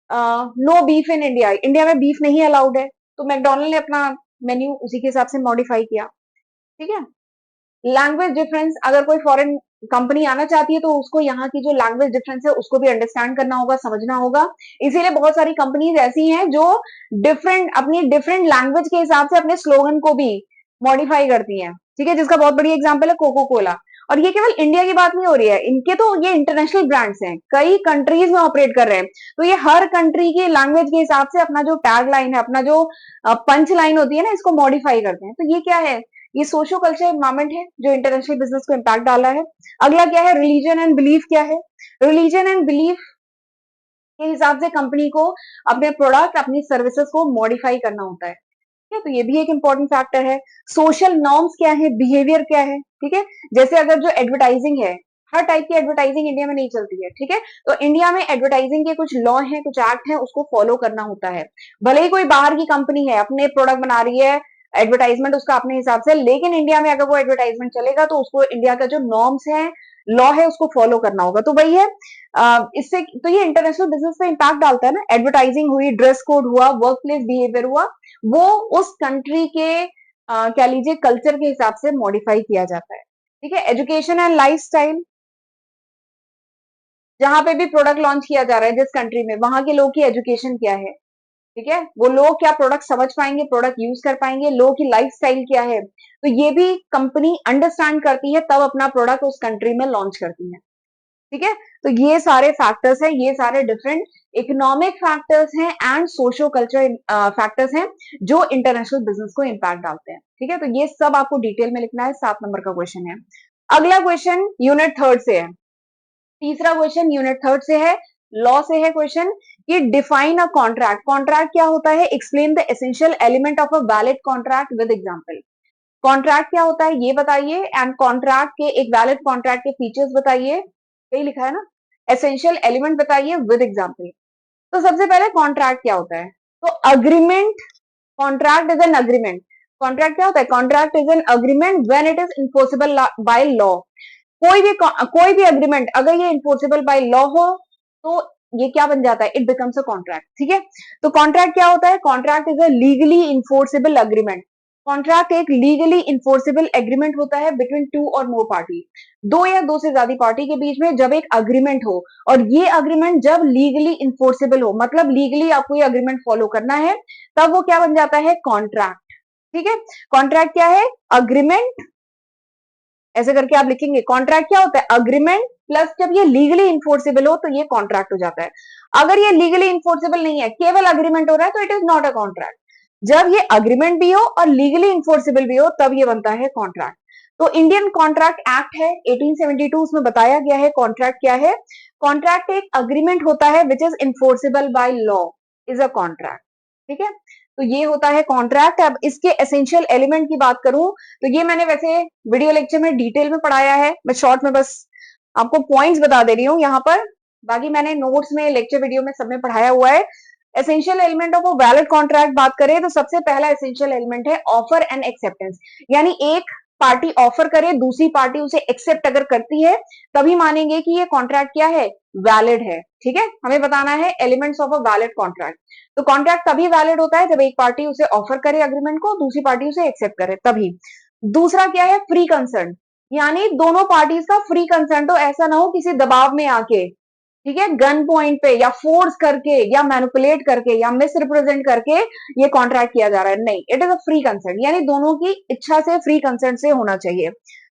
no beef in India, India में बीफ नहीं अलाउड है, तो मैकडोनल्ड ने अपना मेन्यू उसी के हिसाब से मॉडिफाई किया, ठीक है। लैंग्वेज डिफरेंस, अगर कोई फॉरेन कंपनी आना चाहती है तो उसको यहाँ की जो लैंग्वेज डिफरेंस है उसको भी अंडरस्टैंड करना होगा, समझना होगा। इसीलिए बहुत सारी कंपनीज ऐसी हैं जो अपनी डिफरेंट लैंग्वेज के हिसाब से अपने स्लोगन को भी मॉडिफाई करती हैं, ठीक है, जिसका बहुत बढ़िया एग्जाम्पल है कोको कोला। और ये केवल इंडिया की बात नहीं हो रही है, इनके तो ये इंटरनेशनल ब्रांड्स हैं, कई कंट्रीज में ऑपरेट कर रहे हैं, तो ये हर कंट्री की लैंग्वेज के हिसाब से अपना जो टैग लाइन है, अपना जो पंच लाइन होती है ना, इसको मॉडिफाई करते हैं। तो ये क्या है, ये सोशो कल्चर एनवायरमेंट है जो इंटरनेशनल बिजनेस को इम्पैक्ट डाला है। अगला क्या है, रिलीजन एंड बिलीफ क्या है। रिलीजन एंड बिलीफ के हिसाब से कंपनी को अपने प्रोडक्ट, अपनी सर्विसेज को मॉडिफाई करना होता है, ठीक है, तो ये भी एक इंपॉर्टेंट फैक्टर है। सोशल नॉर्म्स क्या है, बिहेवियर क्या है, ठीक है। जैसे अगर जो एडवर्टाइजिंग है, हर टाइप की एडवर्टाइजिंग इंडिया में नहीं चलती है, ठीक है, तो इंडिया में एडवर्टाइजिंग के कुछ लॉ हैं, कुछ एक्ट हैं, उसको फॉलो करना होता है। भले ही कोई बाहर की कंपनी है, अपने प्रोडक्ट बना रही है, एडवर्टाइजमेंट उसका अपने हिसाब से, लेकिन इंडिया में अगर वो एडवर्टाइजमेंट चलेगा तो उसको इंडिया का जो नॉर्म्स है, लॉ है, उसको फॉलो करना होगा। तो वही है, इससे तो ये इंटरनेशनल बिजनेस पे इम्पैक्ट डालता है ना, एडवर्टाइजिंग हुई, ड्रेस कोड हुआ, वर्क प्लेस बिहेवियर हुआ, वो उस कंट्री के क्या लीजिए कल्चर के हिसाब से मॉडिफाई किया जाता है, ठीक है। एजुकेशन एंड लाइफस्टाइल, जहां पे भी प्रोडक्ट लॉन्च किया जा रहा है जिस कंट्री में, वहां के लोग की एजुकेशन क्या है, ठीक है, वो लोग क्या प्रोडक्ट समझ पाएंगे, प्रोडक्ट यूज कर पाएंगे, लोगों की लाइफ स्टाइल क्या है, तो ये भी कंपनी अंडरस्टैंड करती है, तब अपना प्रोडक्ट उस कंट्री में लॉन्च करती है, ठीक है। तो ये सारे फैक्टर्स हैं, ये सारे डिफरेंट इकोनॉमिक फैक्टर्स हैं एंड सोशो कल्चर फैक्टर्स हैं जो इंटरनेशनल बिजनेस को इम्पैक्ट डालते हैं, ठीक है। तो ये सब आपको डिटेल में लिखना है, 7 नंबर का क्वेश्चन है। अगला क्वेश्चन यूनिट थर्ड से है, तीसरा क्वेश्चन यूनिट थर्ड से है, लॉ से है क्वेश्चन, कि डिफाइन अ कॉन्ट्रैक्ट। कॉन्ट्रैक्ट क्या होता है, explain the essential element of a valid contract with example. Contract क्या होता है ये बताइए, एंड कॉन्ट्रैक्ट के, एक वैलिड कॉन्ट्रैक्ट के फीचर्स बताइए, यही लिखा है ना, एसेंशियल एलिमेंट बताइए विद एग्जांपल। तो सबसे पहले कॉन्ट्रैक्ट क्या होता है, तो agreement, contract is an agreement. Contract क्या होता है, contract is an agreement when it is enforceable by law. कोई भी अग्रीमेंट अगर ये इन्फोर्सेबल बाय लॉ हो तो ये क्या बन जाता है, इट बिकम्स अ कॉन्ट्रैक्ट, ठीक है। तो कॉन्ट्रैक्ट क्या होता है, contract is a legally enforceable agreement. Contract एक लीगली इन्फोर्सेबल एग्रीमेंट होता है बिटवीन टू और मोर पार्टी, दो या दो से ज्यादा पार्टी के बीच में जब एक अग्रीमेंट हो, और ये अग्रीमेंट जब लीगली इन्फोर्सेबल हो, मतलब लीगली आपको ये अग्रीमेंट फॉलो करना है, तब वो क्या बन जाता है, कॉन्ट्रैक्ट। ठीक है, कॉन्ट्रैक्ट क्या है, अग्रीमेंट, ऐसे करके आप लिखेंगे। कॉन्ट्रैक्ट क्या होता है, अग्रीमेंट प्लस जब ये लीगली इन्फोर्सेबल हो तो ये कॉन्ट्रैक्ट हो जाता है। अगर ये लीगली इन्फोर्सेबल नहीं है, केवल अग्रीमेंट हो रहा है, तो it is not a contract. जब ये अग्रीमेंट भी हो और लीगली इन्फोर्सेबल भी हो, तब ये बनता है कॉन्ट्रैक्ट। तो इंडियन कॉन्ट्रैक्ट एक्ट है 1872, उसमें बताया गया है कॉन्ट्रैक्ट क्या है। कॉन्ट्रैक्ट एक अग्रीमेंट होता है which is enforceable by law, is a contract. ठीक है, तो ये होता है कॉन्ट्रैक्ट। अब इसके एसेंशियल एलिमेंट की बात करूं, तो ये मैंने वैसे वीडियो लेक्चर में डिटेल में पढ़ाया है, मैं शॉर्ट में बस आपको पॉइंट्स बता दे रही हूँ यहाँ पर, बाकी मैंने नोट्स में, लेक्चर वीडियो में सब में पढ़ाया हुआ है। Essential element of a valid contract बात करें तो सबसे पहला एसेंशियल एलिमेंट है ऑफर एंड एक्सेप्टेंस, यानी एक पार्टी ऑफर करे, दूसरी पार्टी उसे एक्सेप्ट अगर करती है, तभी मानेंगे कि ये कॉन्ट्रैक्ट क्या है, वैलिड है। ठीक है, हमें बताना है elements of a valid contract. तो कॉन्ट्रैक्ट तभी वैलिड होता है जब एक पार्टी उसे ऑफर करे अग्रीमेंट को, दूसरी पार्टी उसे एक्सेप्ट करे, तभी। दूसरा क्या है, फ्री कंसर्न, यानी दोनों पार्टीज का फ्री कंसर्न, तो ऐसा ना हो किसी दबाव में आके, ठीक है, गन पॉइंट पे या फोर्स करके या मैनिपुलेट करके या मिस रिप्रेजेंट करके ये कॉन्ट्रैक्ट किया जा रहा है, नहीं, it is a free concern, यानी दोनों की इच्छा से, फ्री कंसर्न से होना चाहिए,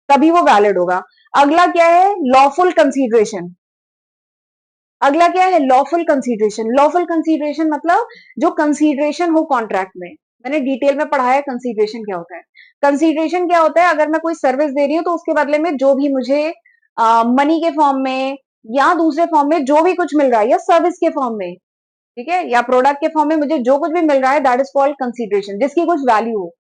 तभी वो वैलिड होगा। अगला क्या है, लॉफुल कंसीडरेशन। अगला क्या है, लॉफुल कंसीडरेशन। लॉफुल कंसीडरेशन मतलब जो कंसीडरेशन हो कॉन्ट्रैक्ट में, मैंने डिटेल में पढ़ा है कंसीडरेशन क्या होता है। कंसीडरेशन क्या होता है, अगर मैं कोई सर्विस दे रही हूँ तो उसके बदले में जो भी मुझे मनी के फॉर्म में या दूसरे फॉर्म में जो भी कुछ मिल रहा है, या सर्विस के फॉर्म में, ठीक है, या प्रोडक्ट के फॉर्म में मुझे जो कुछ भी मिल रहा है, दैट इज कॉल्ड कंसीडरेशन, जिसकी कुछ वैल्यू हो,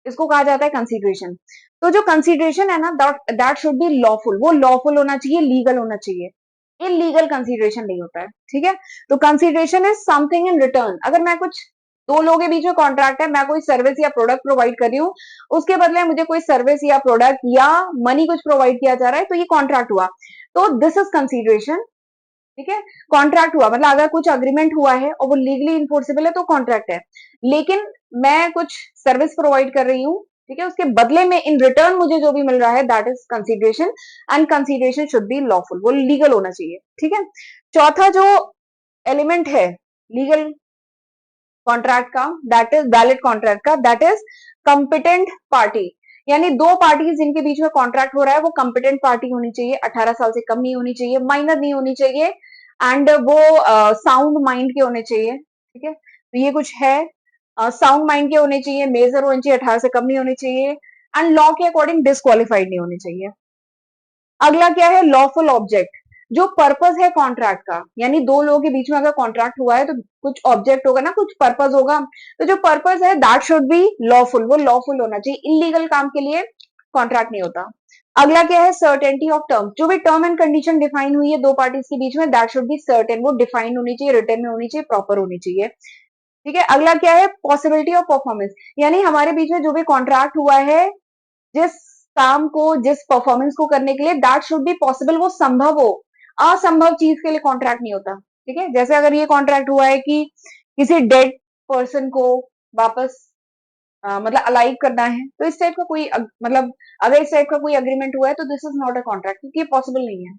इसको कहा जाता है कंसीडरेशन। तो जो कंसीडरेशन है ना, दैट शुड बी लॉफुल, वो लॉफुल होना चाहिए, लीगल होना चाहिए, इलीगल कंसीडरेशन नहीं होता है। ठीक है, तो consideration is something in return. अगर मैं कुछ, दो लोगों के बीच में कॉन्ट्रैक्ट है, मैं कोई सर्विस या प्रोडक्ट प्रोवाइड कर रही हूँ, उसके बदले मुझे कोई सर्विस या प्रोडक्ट या मनी कुछ प्रोवाइड किया जा रहा है, तो ये कॉन्ट्रैक्ट हुआ, तो दिस इज कंसीडरेशन। ठीक है, कॉन्ट्रैक्ट हुआ मतलब अगर कुछ अग्रीमेंट हुआ है और वो लीगली इन्फोर्सेबल है तो कॉन्ट्रैक्ट है। लेकिन मैं कुछ सर्विस प्रोवाइड कर रही हूँ, ठीक है, उसके बदले में इन रिटर्न मुझे जो भी मिल रहा है, that is consideration, and consideration should be lawful, वो लीगल होना चाहिए। ठीक है, चौथा जो एलिमेंट है लीगल कॉन्ट्रैक्ट का, दैट इज वैलिड कॉन्ट्रैक्ट का, दैट इज कॉम्पिटेंट पार्टी, यानी दो पार्टी जिनके बीच में कॉन्ट्रैक्ट हो रहा है वो कॉम्पिटेंट पार्टी होनी चाहिए, 18 साल से कम नहीं होनी चाहिए, माइनर नहीं होनी चाहिए, एंड वो साउंड माइंड के होने चाहिए। ठीक है, तो ये कुछ है, साउंड माइंड के होने चाहिए, मेजर होने चाहिए, 18 से कम नहीं होने चाहिए, एंड लॉ के अकॉर्डिंग डिस्क्वालिफाइड नहीं होने चाहिए। अगला क्या है, लॉफुल ऑब्जेक्ट, जो पर्पस है कॉन्ट्रैक्ट का, यानी दो लोगों के बीच में अगर कॉन्ट्रैक्ट हुआ है तो कुछ ऑब्जेक्ट होगा ना, कुछ पर्पस होगा, तो जो पर्पस है दैट शुड बी लॉफुल, वो लॉफुल होना चाहिए, इलीगल काम के लिए कॉन्ट्रैक्ट नहीं होता। अगला क्या है, सर्टेनिटी ऑफ टर्म, जो भी टर्म एंड कंडीशन डिफाइन हुई है दो पार्टीज के बीच में, दैट शुड बी सर्टेन, वो डिफाइन होनी चाहिए, रिटर्न में होनी चाहिए, प्रॉपर होनी चाहिए। ठीक है, अगला क्या है, पॉसिबिलिटी ऑफ परफॉर्मेंस, यानी हमारे बीच में जो भी कॉन्ट्रैक्ट हुआ है, जिस काम को, जिस परफॉर्मेंस को करने के लिए, दैट शुड बी पॉसिबल, वो संभव हो, असंभव चीज के लिए कॉन्ट्रैक्ट नहीं होता। ठीक है, जैसे अगर ये कॉन्ट्रैक्ट हुआ है कि किसी डेड पर्सन को वापस मतलब अलाइव करना है, तो इस टाइप का कोई मतलब अगर इस टाइप का कोई अग्रीमेंट हुआ है तो this is not a contract, क्योंकि ये पॉसिबल नहीं है।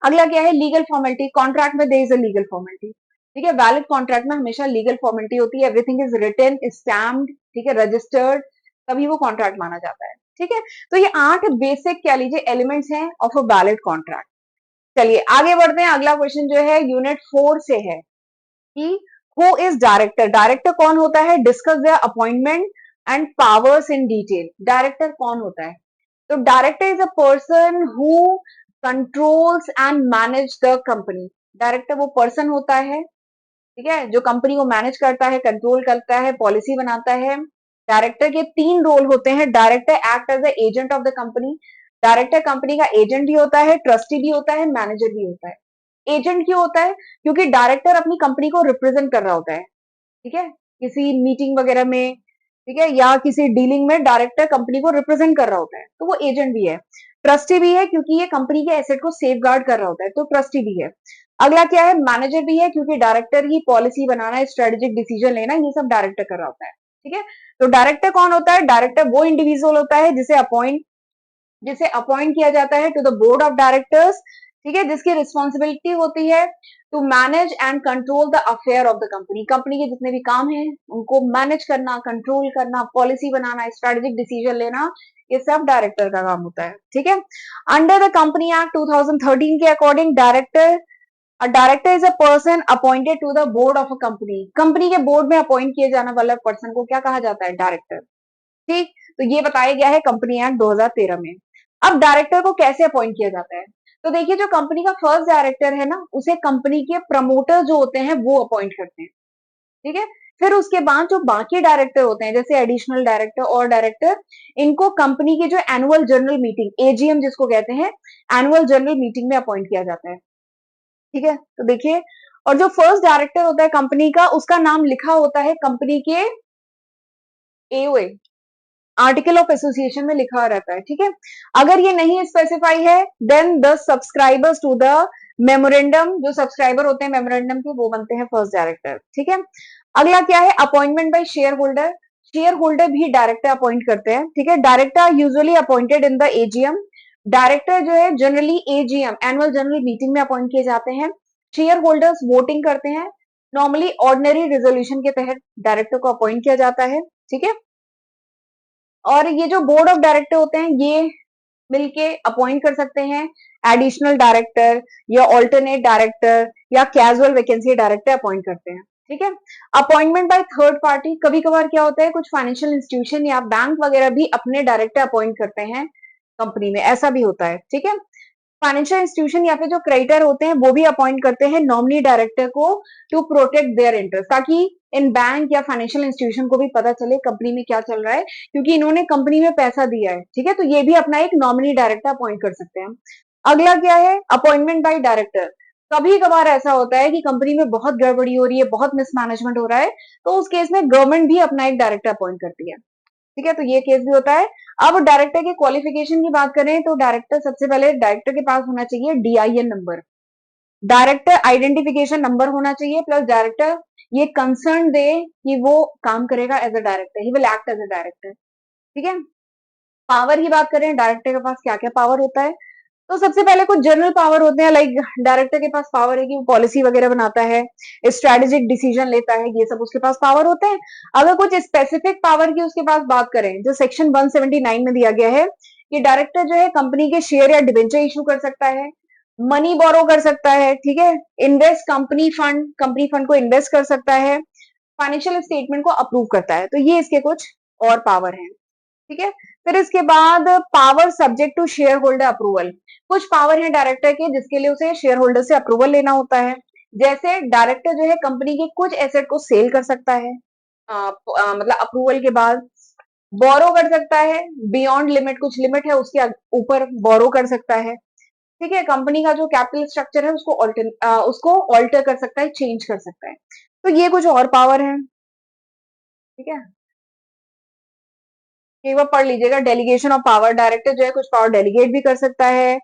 अगला क्या है, लीगल फॉर्मेलिटी, कॉन्ट्रैक्ट में there is a legal formality. ठीक है, वैलिड कॉन्ट्रैक्ट में हमेशा लीगल फॉर्मेलिटी होती है, एवरीथिंग इज रिटन, स्टैम्प्ड, ठीक है, रजिस्टर्ड, तभी वो कॉन्ट्रैक्ट माना जाता है। ठीक है, तो ये 8 बेसिक कह लीजिए एलिमेंट्स हैं ऑफ अ वैलिड कॉन्ट्रैक्ट। चलिए आगे बढ़ते हैं, अगला क्वेश्चन जो है यूनिट 4 से है कि हु इज डायरेक्टर, डायरेक्टर कौन होता है, discuss the appointment and powers in detail. Director कौन होता है, तो director is a person who controls and manage the company. Director वो पर्सन होता है, ठीक है, जो कंपनी को मैनेज करता है, कंट्रोल करता है, पॉलिसी बनाता है। डायरेक्टर के 3 रोल होते हैं, director act as the agent of the company, director company का एजेंट भी होता है, ट्रस्टी भी होता है, मैनेजर भी होता है। एजेंट क्यों होता है, क्योंकि डायरेक्टर अपनी कंपनी को रिप्रेजेंट कर रहा होता है, ठीक है, किसी मीटिंग वगैरह में, ठीक है, या किसी डीलिंग में डायरेक्टर कंपनी को रिप्रेजेंट कर रहा होता है, तो वो एजेंट भी है। ट्रस्टी भी है क्योंकि ये कंपनी के एसेट को सेफ गार्ड कर रहा होता है, तो ट्रस्टी भी है। अगला क्या है, मैनेजर भी है क्योंकि डायरेक्टर ही पॉलिसी बनाना, स्ट्रेटेजिक डिसीजन लेना, ये सब डायरेक्टर कर रहा होता है। ठीक है। तो डायरेक्टर कौन होता है? डायरेक्टर वो इंडिविजुअल होता है जिसे अपॉइंट किया जाता है to the board of directors, ठीक है, जिसकी रिस्पॉन्सिबिलिटी होती है to manage and control the affair of the company. Company के जितने भी काम हैं उनको मैनेज करना, कंट्रोल करना, पॉलिसी बनाना, स्ट्रेटेजिक डिसीजन लेना, ये सब डायरेक्टर का काम होता है, ठीक है। अंडर द कंपनी एक्ट 2013 के according director is a person appointed to the board of a company. Company के बोर्ड में अपॉइंट किए जाने वाला पर्सन को क्या कहा जाता है? डायरेक्टर, ठीक। तो ये बताया गया है कंपनी एक्ट 2013 में। अब डायरेक्टर को कैसे अपॉइंट किया जाता है? तो देखिए, जो कंपनी का फर्स्ट डायरेक्टर है ना, उसे कंपनी के प्रमोटर जो होते हैं वो अपॉइंट करते हैं, ठीक है। फिर उसके बाद जो बाकी डायरेक्टर होते हैं, जैसे एडिशनल डायरेक्टर और डायरेक्टर, इनको कंपनी की जो एनुअल जनरल मीटिंग, एजीएम जिसको कहते हैं, एनुअल जनरल मीटिंग में अपॉइंट किया जाता है, ठीक है। तो देखिए, और जो फर्स्ट डायरेक्टर होता है कंपनी का, उसका नाम लिखा होता है कंपनी के एओए, आर्टिकल ऑफ एसोसिएशन में लिखा रहता है, ठीक है। अगर ये नहीं स्पेसिफाई है, then the subscribers to the memorandum, जो सब्सक्राइबर होते हैं मेमोरेंडम के, वो बनते हैं फर्स्ट डायरेक्टर, ठीक है। अगला क्या है? Appointment bye share holder. Share holder भी डायरेक्टर अपॉइंट करते हैं, ठीक है। Director usually appointed in the AGM. Director जो है generally AGM, annual general meeting में अपॉइंट किए जाते हैं। शेयर होल्डर्स वोटिंग करते हैं। नॉर्मली ऑर्डिनरी रेजोल्यूशन के तहत डायरेक्टर को अपॉइंट किया जाता है, ठीक है। और ये जो बोर्ड ऑफ डायरेक्टर होते हैं, ये मिलके अपॉइंट कर सकते हैं एडिशनल डायरेक्टर या ऑल्टरनेट डायरेक्टर या कैजुअल वैकेंसी डायरेक्टर अपॉइंट करते हैं, ठीक है। अपॉइंटमेंट बाय थर्ड पार्टी, कभी कभार क्या होता है, कुछ फाइनेंशियल इंस्टीट्यूशन या बैंक वगैरह भी अपने डायरेक्टर अपॉइंट करते हैं कंपनी में, ऐसा भी होता है, ठीक है। फाइनेंशियल इंस्टीट्यूशन या फिर जो क्रेडिटर होते हैं वो भी अपॉइंट करते हैं नॉमिनी डायरेक्टर को टू प्रोटेक्ट देयर इंटरेस्ट, ताकि इन बैंक या फाइनेंशियल इंस्टीट्यूशन को भी पता चले कंपनी में क्या चल रहा है, क्योंकि इन्होंने कंपनी में पैसा दिया है, ठीक है। तो ये भी अपना एक नॉमिनी डायरेक्टर अपॉइंट कर सकते हैं। अगला क्या है? Appointment by director. कभी कभार ऐसा होता है कि कंपनी में बहुत गड़बड़ी हो रही है, बहुत मिसमैनेजमेंट हो रहा है, तो उस केस में गवर्नमेंट भी अपना एक डायरेक्टर अपॉइंट करती है, ठीक है। तो ये केस भी होता है। अब डायरेक्टर के क्वालिफिकेशन की बात करें तो डायरेक्टर, सबसे पहले डायरेक्टर के पास होना चाहिए DIN number, director identification number होना चाहिए, प्लस डायरेक्टर ये कंसर्न दे कि वो काम करेगा as a director, he will act as a director, ठीक है। पावर की बात करें, डायरेक्टर के पास क्या क्या पावर होता है, तो सबसे पहले कुछ जनरल पावर होते हैं, लाइक डायरेक्टर के पास पावर है कि वो पॉलिसी वगैरह बनाता है, स्ट्रेटेजिक डिसीजन लेता है, ये सब उसके पास पावर होते हैं। अगर कुछ स्पेसिफिक पावर की उसके पास बात करें, जो सेक्शन 179 में दिया गया है कि डायरेक्टर जो है कंपनी के शेयर या डिबेंचर इशू कर सकता है, मनी बोरो कर सकता है, ठीक है, इन्वेस्ट कंपनी फंड को इन्वेस्ट कर सकता है, फाइनेंशियल स्टेटमेंट को अप्रूव करता है। तो ये इसके कुछ और पावर हैं, ठीक है। फिर इसके बाद power subject to shareholder approval. कुछ पावर है डायरेक्टर के जिसके लिए उसे शेयर होल्डर से अप्रूवल लेना होता है। जैसे डायरेक्टर जो है कंपनी के कुछ एसेट को सेल कर सकता है, मतलब अप्रूवल के बाद। बोरो कर सकता है, बियॉन्ड लिमिट, कुछ लिमिट है उसके ऊपर बोरो कर सकता है, ठीक है। कंपनी का जो कैपिटल स्ट्रक्चर है उसको ऑल्टर कर सकता है, चेंज कर सकता है। तो ये कुछ और पावर है, ठीक है। एक बार पढ़ लीजिएगा, डेलीगेशन ऑफ पावर। डायरेक्टर जो है कुछ पावर डेलीगेट भी कर सकता है,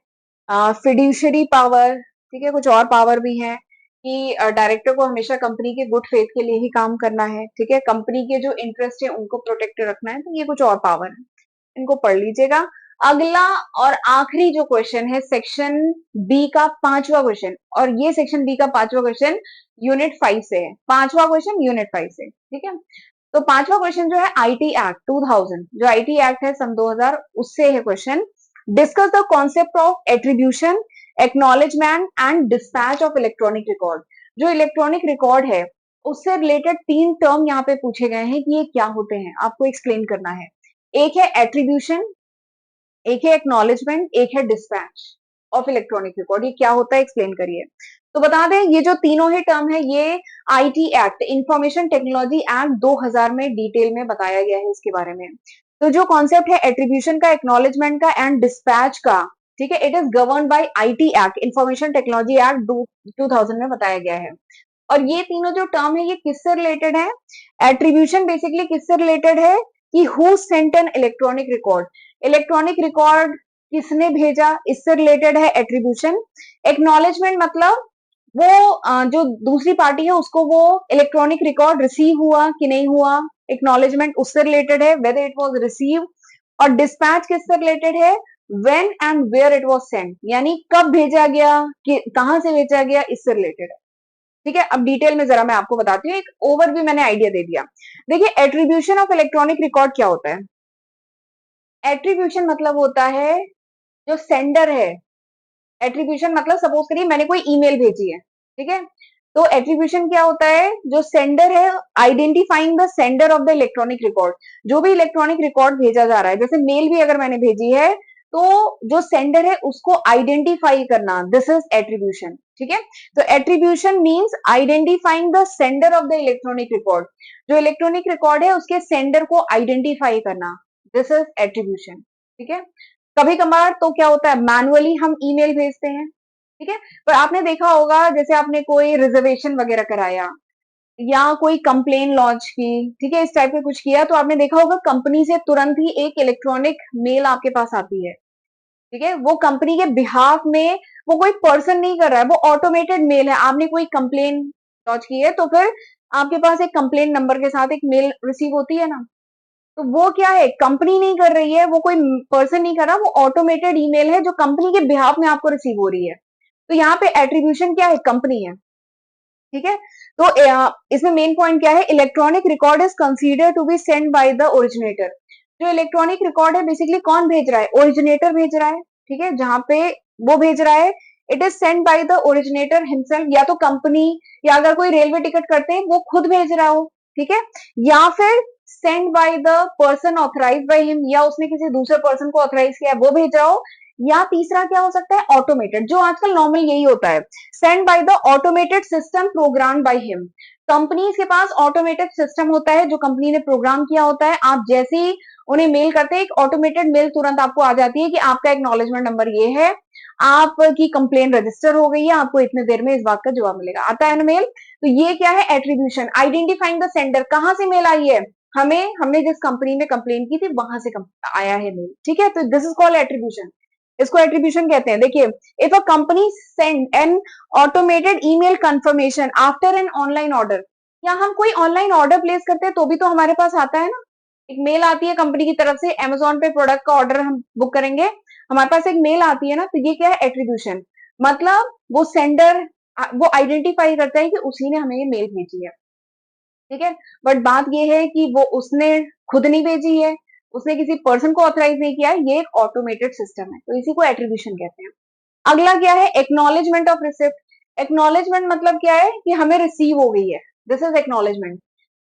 फिड्यूशरी पावर, ठीक है। कुछ और पावर भी है कि डायरेक्टर को हमेशा कंपनी के गुड फेथ के लिए ही काम करना है, ठीक है। कंपनी के जो इंटरेस्ट है उनको प्रोटेक्ट रखना है। तो ये कुछ और पावर है, इनको पढ़ लीजिएगा। अगला और आखिरी जो क्वेश्चन है सेक्शन बी का पांचवा क्वेश्चन, और ये सेक्शन बी का पांचवा क्वेश्चन यूनिट 5 से है। पांचवा क्वेश्चन यूनिट 5 से, ठीक है। तो पांचवा क्वेश्चन जो है आईटी एक्ट 2000, जो आईटी एक्ट है सन 2000, उससे है question. Discuss the concept of attribution, acknowledgement and dispatch of electronic record. जो इलेक्ट्रॉनिक रिकॉर्ड है उससे रिलेटेड 3 टर्म यहाँ पे पूछे गए हैं कि ये क्या होते हैं, आपको एक्सप्लेन करना है। एक है एट्रीब्यूशन, एक है एक्नॉलेजमेंट, एक है डिस्पैच ऑफ इलेक्ट्रॉनिक रिकॉर्ड। ये क्या होता है, एक्सप्लेन करिए। तो बता दें, ये जो तीनों ही टर्म है ये IT act, information technology act 2000 में डिटेल में बताया गया है इसके बारे में। तो जो कॉन्सेप्ट है एट्रीब्यूशन का, एक्नॉलेजमेंट का एंड डिस्पैच का, ठीक है, it is govern by IT act, information technology act 2000 में बताया गया है। और ये तीनों जो टर्म है ये किससे रिलेटेड है? एट्रीब्यूशन बेसिकली किससे रिलेटेड है कि who sent N electronic record, electronic record किसने भेजा, इससे रिलेटेड है एट्रीब्यूशन। एक्नॉलेजमेंट मतलब जो दूसरी पार्टी है उसको वो इलेक्ट्रॉनिक रिकॉर्ड रिसीव हुआ कि नहीं हुआ, एक्नॉलेजमेंट उससे रिलेटेड है, वेदर इट वाज रिसीव। और डिस्पैच किससे रिलेटेड है, when and where it was sent, यानी कब भेजा गया, कि कहां से भेजा गया, इससे रिलेटेड है। ठीक है, अब डिटेल में जरा मैं आपको बताती हूँ, एक ओवरव्यू मैंने आइडिया दे दिया। देखिए एट्रीब्यूशन ऑफ इलेक्ट्रॉनिक रिकॉर्ड क्या होता है। एट्रीब्यूशन मतलब होता है जो सेंडर है, एट्रीब्यूशन मतलब सपोज करिए मैंने कोई ईमेल भेजी है, ठीक है, तो एट्रीब्यूशन क्या होता है, जो सेंडर है, identifying the sender of the electronic record, जो भी इलेक्ट्रॉनिक रिकॉर्ड भेजा जा रहा है, जैसे मेल भी अगर मैंने भेजी है तो जो सेंडर है उसको आइडेंटिफाई करना, दिस इज एट्रीब्यूशन। ठीक है, तो attribution means identifying the sender of the electronic record, जो इलेक्ट्रॉनिक रिकॉर्ड है उसके सेंडर को आइडेंटिफाई करना, दिस इज एट्रीब्यूशन। ठीक है, कभी कभार तो क्या होता है मैनुअली हम ईमेल भेजते हैं, ठीक है, पर आपने देखा होगा जैसे आपने कोई रिजर्वेशन वगैरह कराया या कोई कंप्लेन लॉन्च की, ठीक है, इस टाइप का कुछ किया, तो आपने देखा होगा कंपनी से तुरंत ही एक इलेक्ट्रॉनिक मेल आपके पास आती है। ठीक है, वो कंपनी के बिहाफ में, वो कोई पर्सन नहीं कर रहा है, वो ऑटोमेटेड मेल है, आपने कोई कंप्लेन लॉन्च की है तो फिर आपके पास एक कंप्लेन नंबर के साथ एक मेल रिसीव होती है ना, तो वो क्या है, कंपनी नहीं कर रही है, वो कोई पर्सन नहीं कर रहा, वो ऑटोमेटेड ईमेल है जो कंपनी के बिहाफ में आपको रिसीव हो रही है। तो यहाँ पे एट्रीब्यूशन क्या है, कंपनी है। ठीक है, तो इसमें मेन पॉइंट क्या है, electronic record is consider to be send by the originator. जो इलेक्ट्रॉनिक रिकॉर्ड है बेसिकली कौन भेज रहा है, ओरिजिनेटर भेज रहा है। ठीक है, जहां पे वो भेज रहा है, it is send by the originator himself, या तो कंपनी, या अगर कोई रेलवे टिकट करते हैं वो खुद भेज रहा हो, ठीक है, या फिर send by the person authorize by him, या उसने किसी दूसरे पर्सन को ऑथराइज किया है वो भेज रहा हो, या तीसरा क्या हो सकता है, ऑटोमेटेड, जो आजकल नॉर्मल यही होता है, send by the automated system program by him. Companies के पास ऑटोमेटेड सिस्टम होता है जो कंपनी ने प्रोग्राम किया होता है, आप जैसे ही उन्हें मेल करते हैं एक ऑटोमेटेड मेल तुरंत आपको आ जाती है कि आपका एक्नॉलेजमेंट नंबर ये है, आपकी कंप्लेन रजिस्टर हो गई है, आपको इतने देर में इस बात का जवाब मिलेगा, आता है ना मेल। तो ये क्या है, एट्रीब्यूशन, आइडेंटिफाइंग द सेंडर, कहां से मेल आई है, हमने जिस कंपनी में कंप्लेन की थी वहां से आया है मेल। ठीक है, तो दिस इज कॉल्ड एट्रीब्यूशन, इसको एट्रीब्यूशन कहते हैं। देखिए, if a company send an automated email confirmation after an online order, या हम कोई ऑनलाइन ऑर्डर प्लेस करते हैं तो भी तो हमारे पास आता है ना, एक मेल आती है कंपनी की तरफ से, अमेजोन पे प्रोडक्ट का ऑर्डर हम बुक करेंगे, हमारे पास एक मेल आती है ना, तो ये क्या है, एट्रीब्यूशन, मतलब वो सेंडर, वो आइडेंटिफाई करता है कि उसी ने हमें ये मेल भेजी है। ठीक है, बट बात ये है कि वो उसने खुद नहीं भेजी है, उसने किसी पर्सन को ऑथराइज नहीं किया है, ये एक ऑटोमेटेड सिस्टम है, तो इसी को एट्रीब्यूशन कहते हैं। अगला क्या है, एक्नॉलेजमेंट ऑफ रिसिप्ट। एक्नॉलेजमेंट मतलब क्या है कि हमें रिसीव हो गई है, दिस इज एक्नॉलेजमेंट।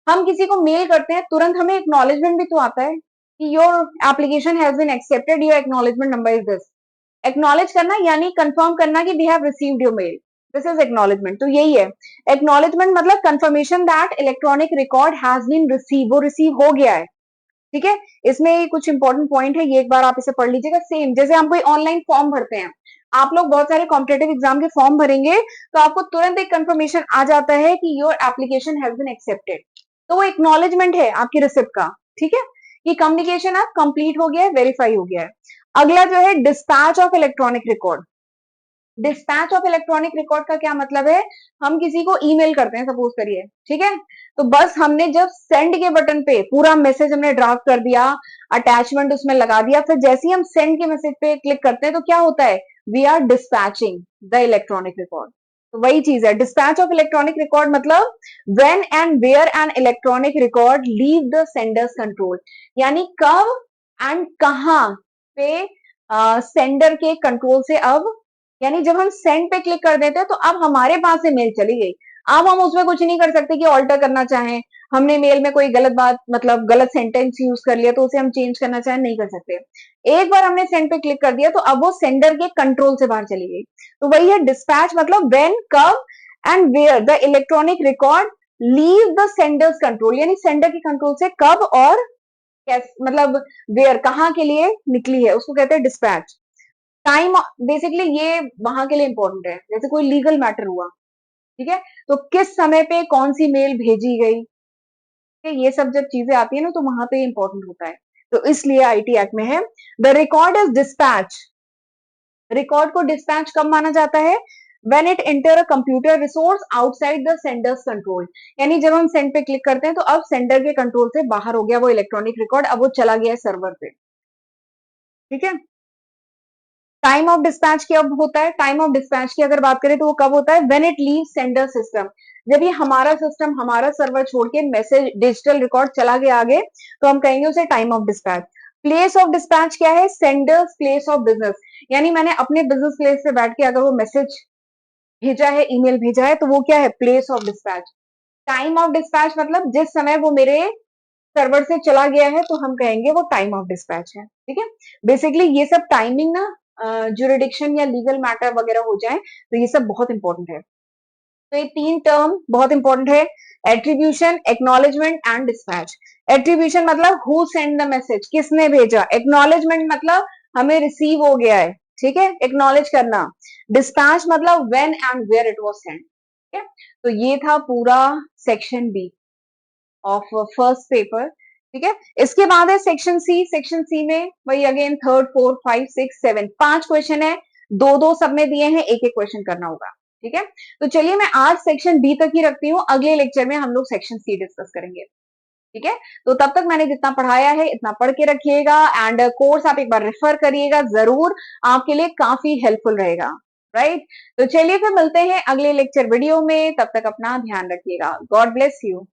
हम किसी को मेल करते हैं तुरंत हमें एक्नॉलेजमेंट भी तो आता है कि your application has been accepted, your acknowledgement number is this. Acknowledge करना यानी कंफर्म करना कि we have received your mail, this is acknowledgement. तो यही है एक्नॉलेजमेंट, मतलब confirmation that electronic record has been receive, वो रिसीव हो गया है। ठीक है, इसमें कुछ इंपॉर्टेंट पॉइंट है, ये एक बार आप इसे पढ़ लीजिएगा। सेम जैसे हम कोई ऑनलाइन फॉर्म भरते हैं, आप लोग बहुत सारे कॉम्पिटेटिव एग्जाम के फॉर्म भरेंगे तो आपको तुरंत एक कंफर्मेशन आ जाता है कि your application has been accepted, तो वो एक्नॉलेजमेंट है आपकी रिसिप्ट का। ठीक है, ये कम्युनिकेशन अब कंप्लीट हो गया है, वेरीफाई हो गया है। अगला जो है dispatch of electronic record. Dispatch of electronic record का क्या मतलब है, हम किसी को ईमेल करते हैं सपोज करिए, ठीक है, तो बस हमने जब सेंड के बटन पे पूरा मैसेज हमने ड्राफ्ट कर दिया, अटैचमेंट उसमें लगा दिया, फिर जैसे ही हम सेंड के मैसेज पे क्लिक करते हैं तो क्या होता है, we are dispatching the electronic record. तो वही चीज है डिस्पैच ऑफ इलेक्ट्रॉनिक रिकॉर्ड, मतलब when and where an electronic record leave the sender's control, यानी कब एंड कहां पे सेंडर के कंट्रोल से, अब यानी जब हम सेंड पे क्लिक कर देते हैं तो अब हमारे पास से मेल चली गई, अब हम उसमें कुछ नहीं कर सकते कि ऑल्टर करना चाहें, हमने मेल में कोई गलत बात, मतलब गलत सेंटेंस यूज कर लिया तो उसे हम चेंज करना चाहें, नहीं कर सकते। एक बार हमने सेंड पे क्लिक कर दिया तो अब वो सेंडर के कंट्रोल से बाहर चली गई। तो वही है डिस्पैच, मतलब व्हेन, कब and where the electronic record leave the sender's control, यानी सेंडर के कंट्रोल से कब और मतलब वेयर, कहां के लिए निकली है, उसको कहते हैं डिस्पैच। टाइम बेसिकली ये वहां के लिए इंपॉर्टेंट है, जैसे कोई लीगल मैटर हुआ, ठीक है, तो किस समय पे कौन सी मेल भेजी गई, ये सब जब चीजें आती है ना तो वहां पे इंपॉर्टेंट होता है, तो इसलिए आईटी एक्ट में है the record is dispatch. Record को डिस्पैच कब माना जाता है, when it enter a computer resource outside the sender's control, यानी जब हम सेंड पे क्लिक करते हैं तो अब सेंडर के कंट्रोल से बाहर हो गया वो इलेक्ट्रॉनिक रिकॉर्ड, अब वो चला गया है सर्वर पे। ठीक है। टाइम ऑफ डिस्पैच कब होता है? टाइम ऑफ डिस्पैच की अगर बात करें तो वो कब होता है? When it leave sender system, जब ये हमारा सिस्टम हमारा सर्वर छोड़ के मैसेज डिजिटल रिकॉर्ड चला गया आगे, तो हम कहेंगे उसे time of dispatch. Place of dispatch क्या है? सेंडर्स प्लेस ऑफ बिजनेस, यानी मैंने अपने बिजनेस प्लेस से बैठ के अगर वो मैसेज भेजा है, ईमेल भेजा है, तो वो क्या है? Place of dispatch. Time of dispatch मतलब जिस समय वो मेरे सर्वर से चला गया है तो हम कहेंगे वो टाइम ऑफ डिस्पैच है। ठीक है। बेसिकली ये सब टाइमिंग ना जुरिडिक्शन या लीगल मैटर वगैरह हो जाए तो ये सब बहुत इंपॉर्टेंट है। तो ये तीन टर्म बहुत इंपॉर्टेंट है, attribution, acknowledgement and dispatch. Attribution मतलब हु सेंड द मैसेज, किसने भेजा। एक्नॉलेजमेंट मतलब हमें रिसीव हो गया है, ठीक है, एक्नॉलेज करना। डिस्पैच मतलब when and where it was send. ठीक है। तो ये था पूरा section B of first paper. ठीक है। इसके बाद है सेक्शन सी। सेक्शन सी में वही again third fourth five six seven 5 question है, दो दो सब में दिए हैं, एक एक क्वेश्चन करना होगा। ठीक है। तो चलिए मैं आज सेक्शन बी तक ही रखती हूँ, अगले लेक्चर में हम लोग सेक्शन सी डिस्कस करेंगे। ठीक है। तो तब तक मैंने जितना पढ़ाया है इतना पढ़ के रखिएगा, एंड कोर्स आप एक बार रेफर करिएगा जरूर, आपके लिए काफी हेल्पफुल रहेगा। राइट। तो चलिए फिर मिलते हैं अगले लेक्चर वीडियो में, तब तक अपना ध्यान रखिएगा। God bless you.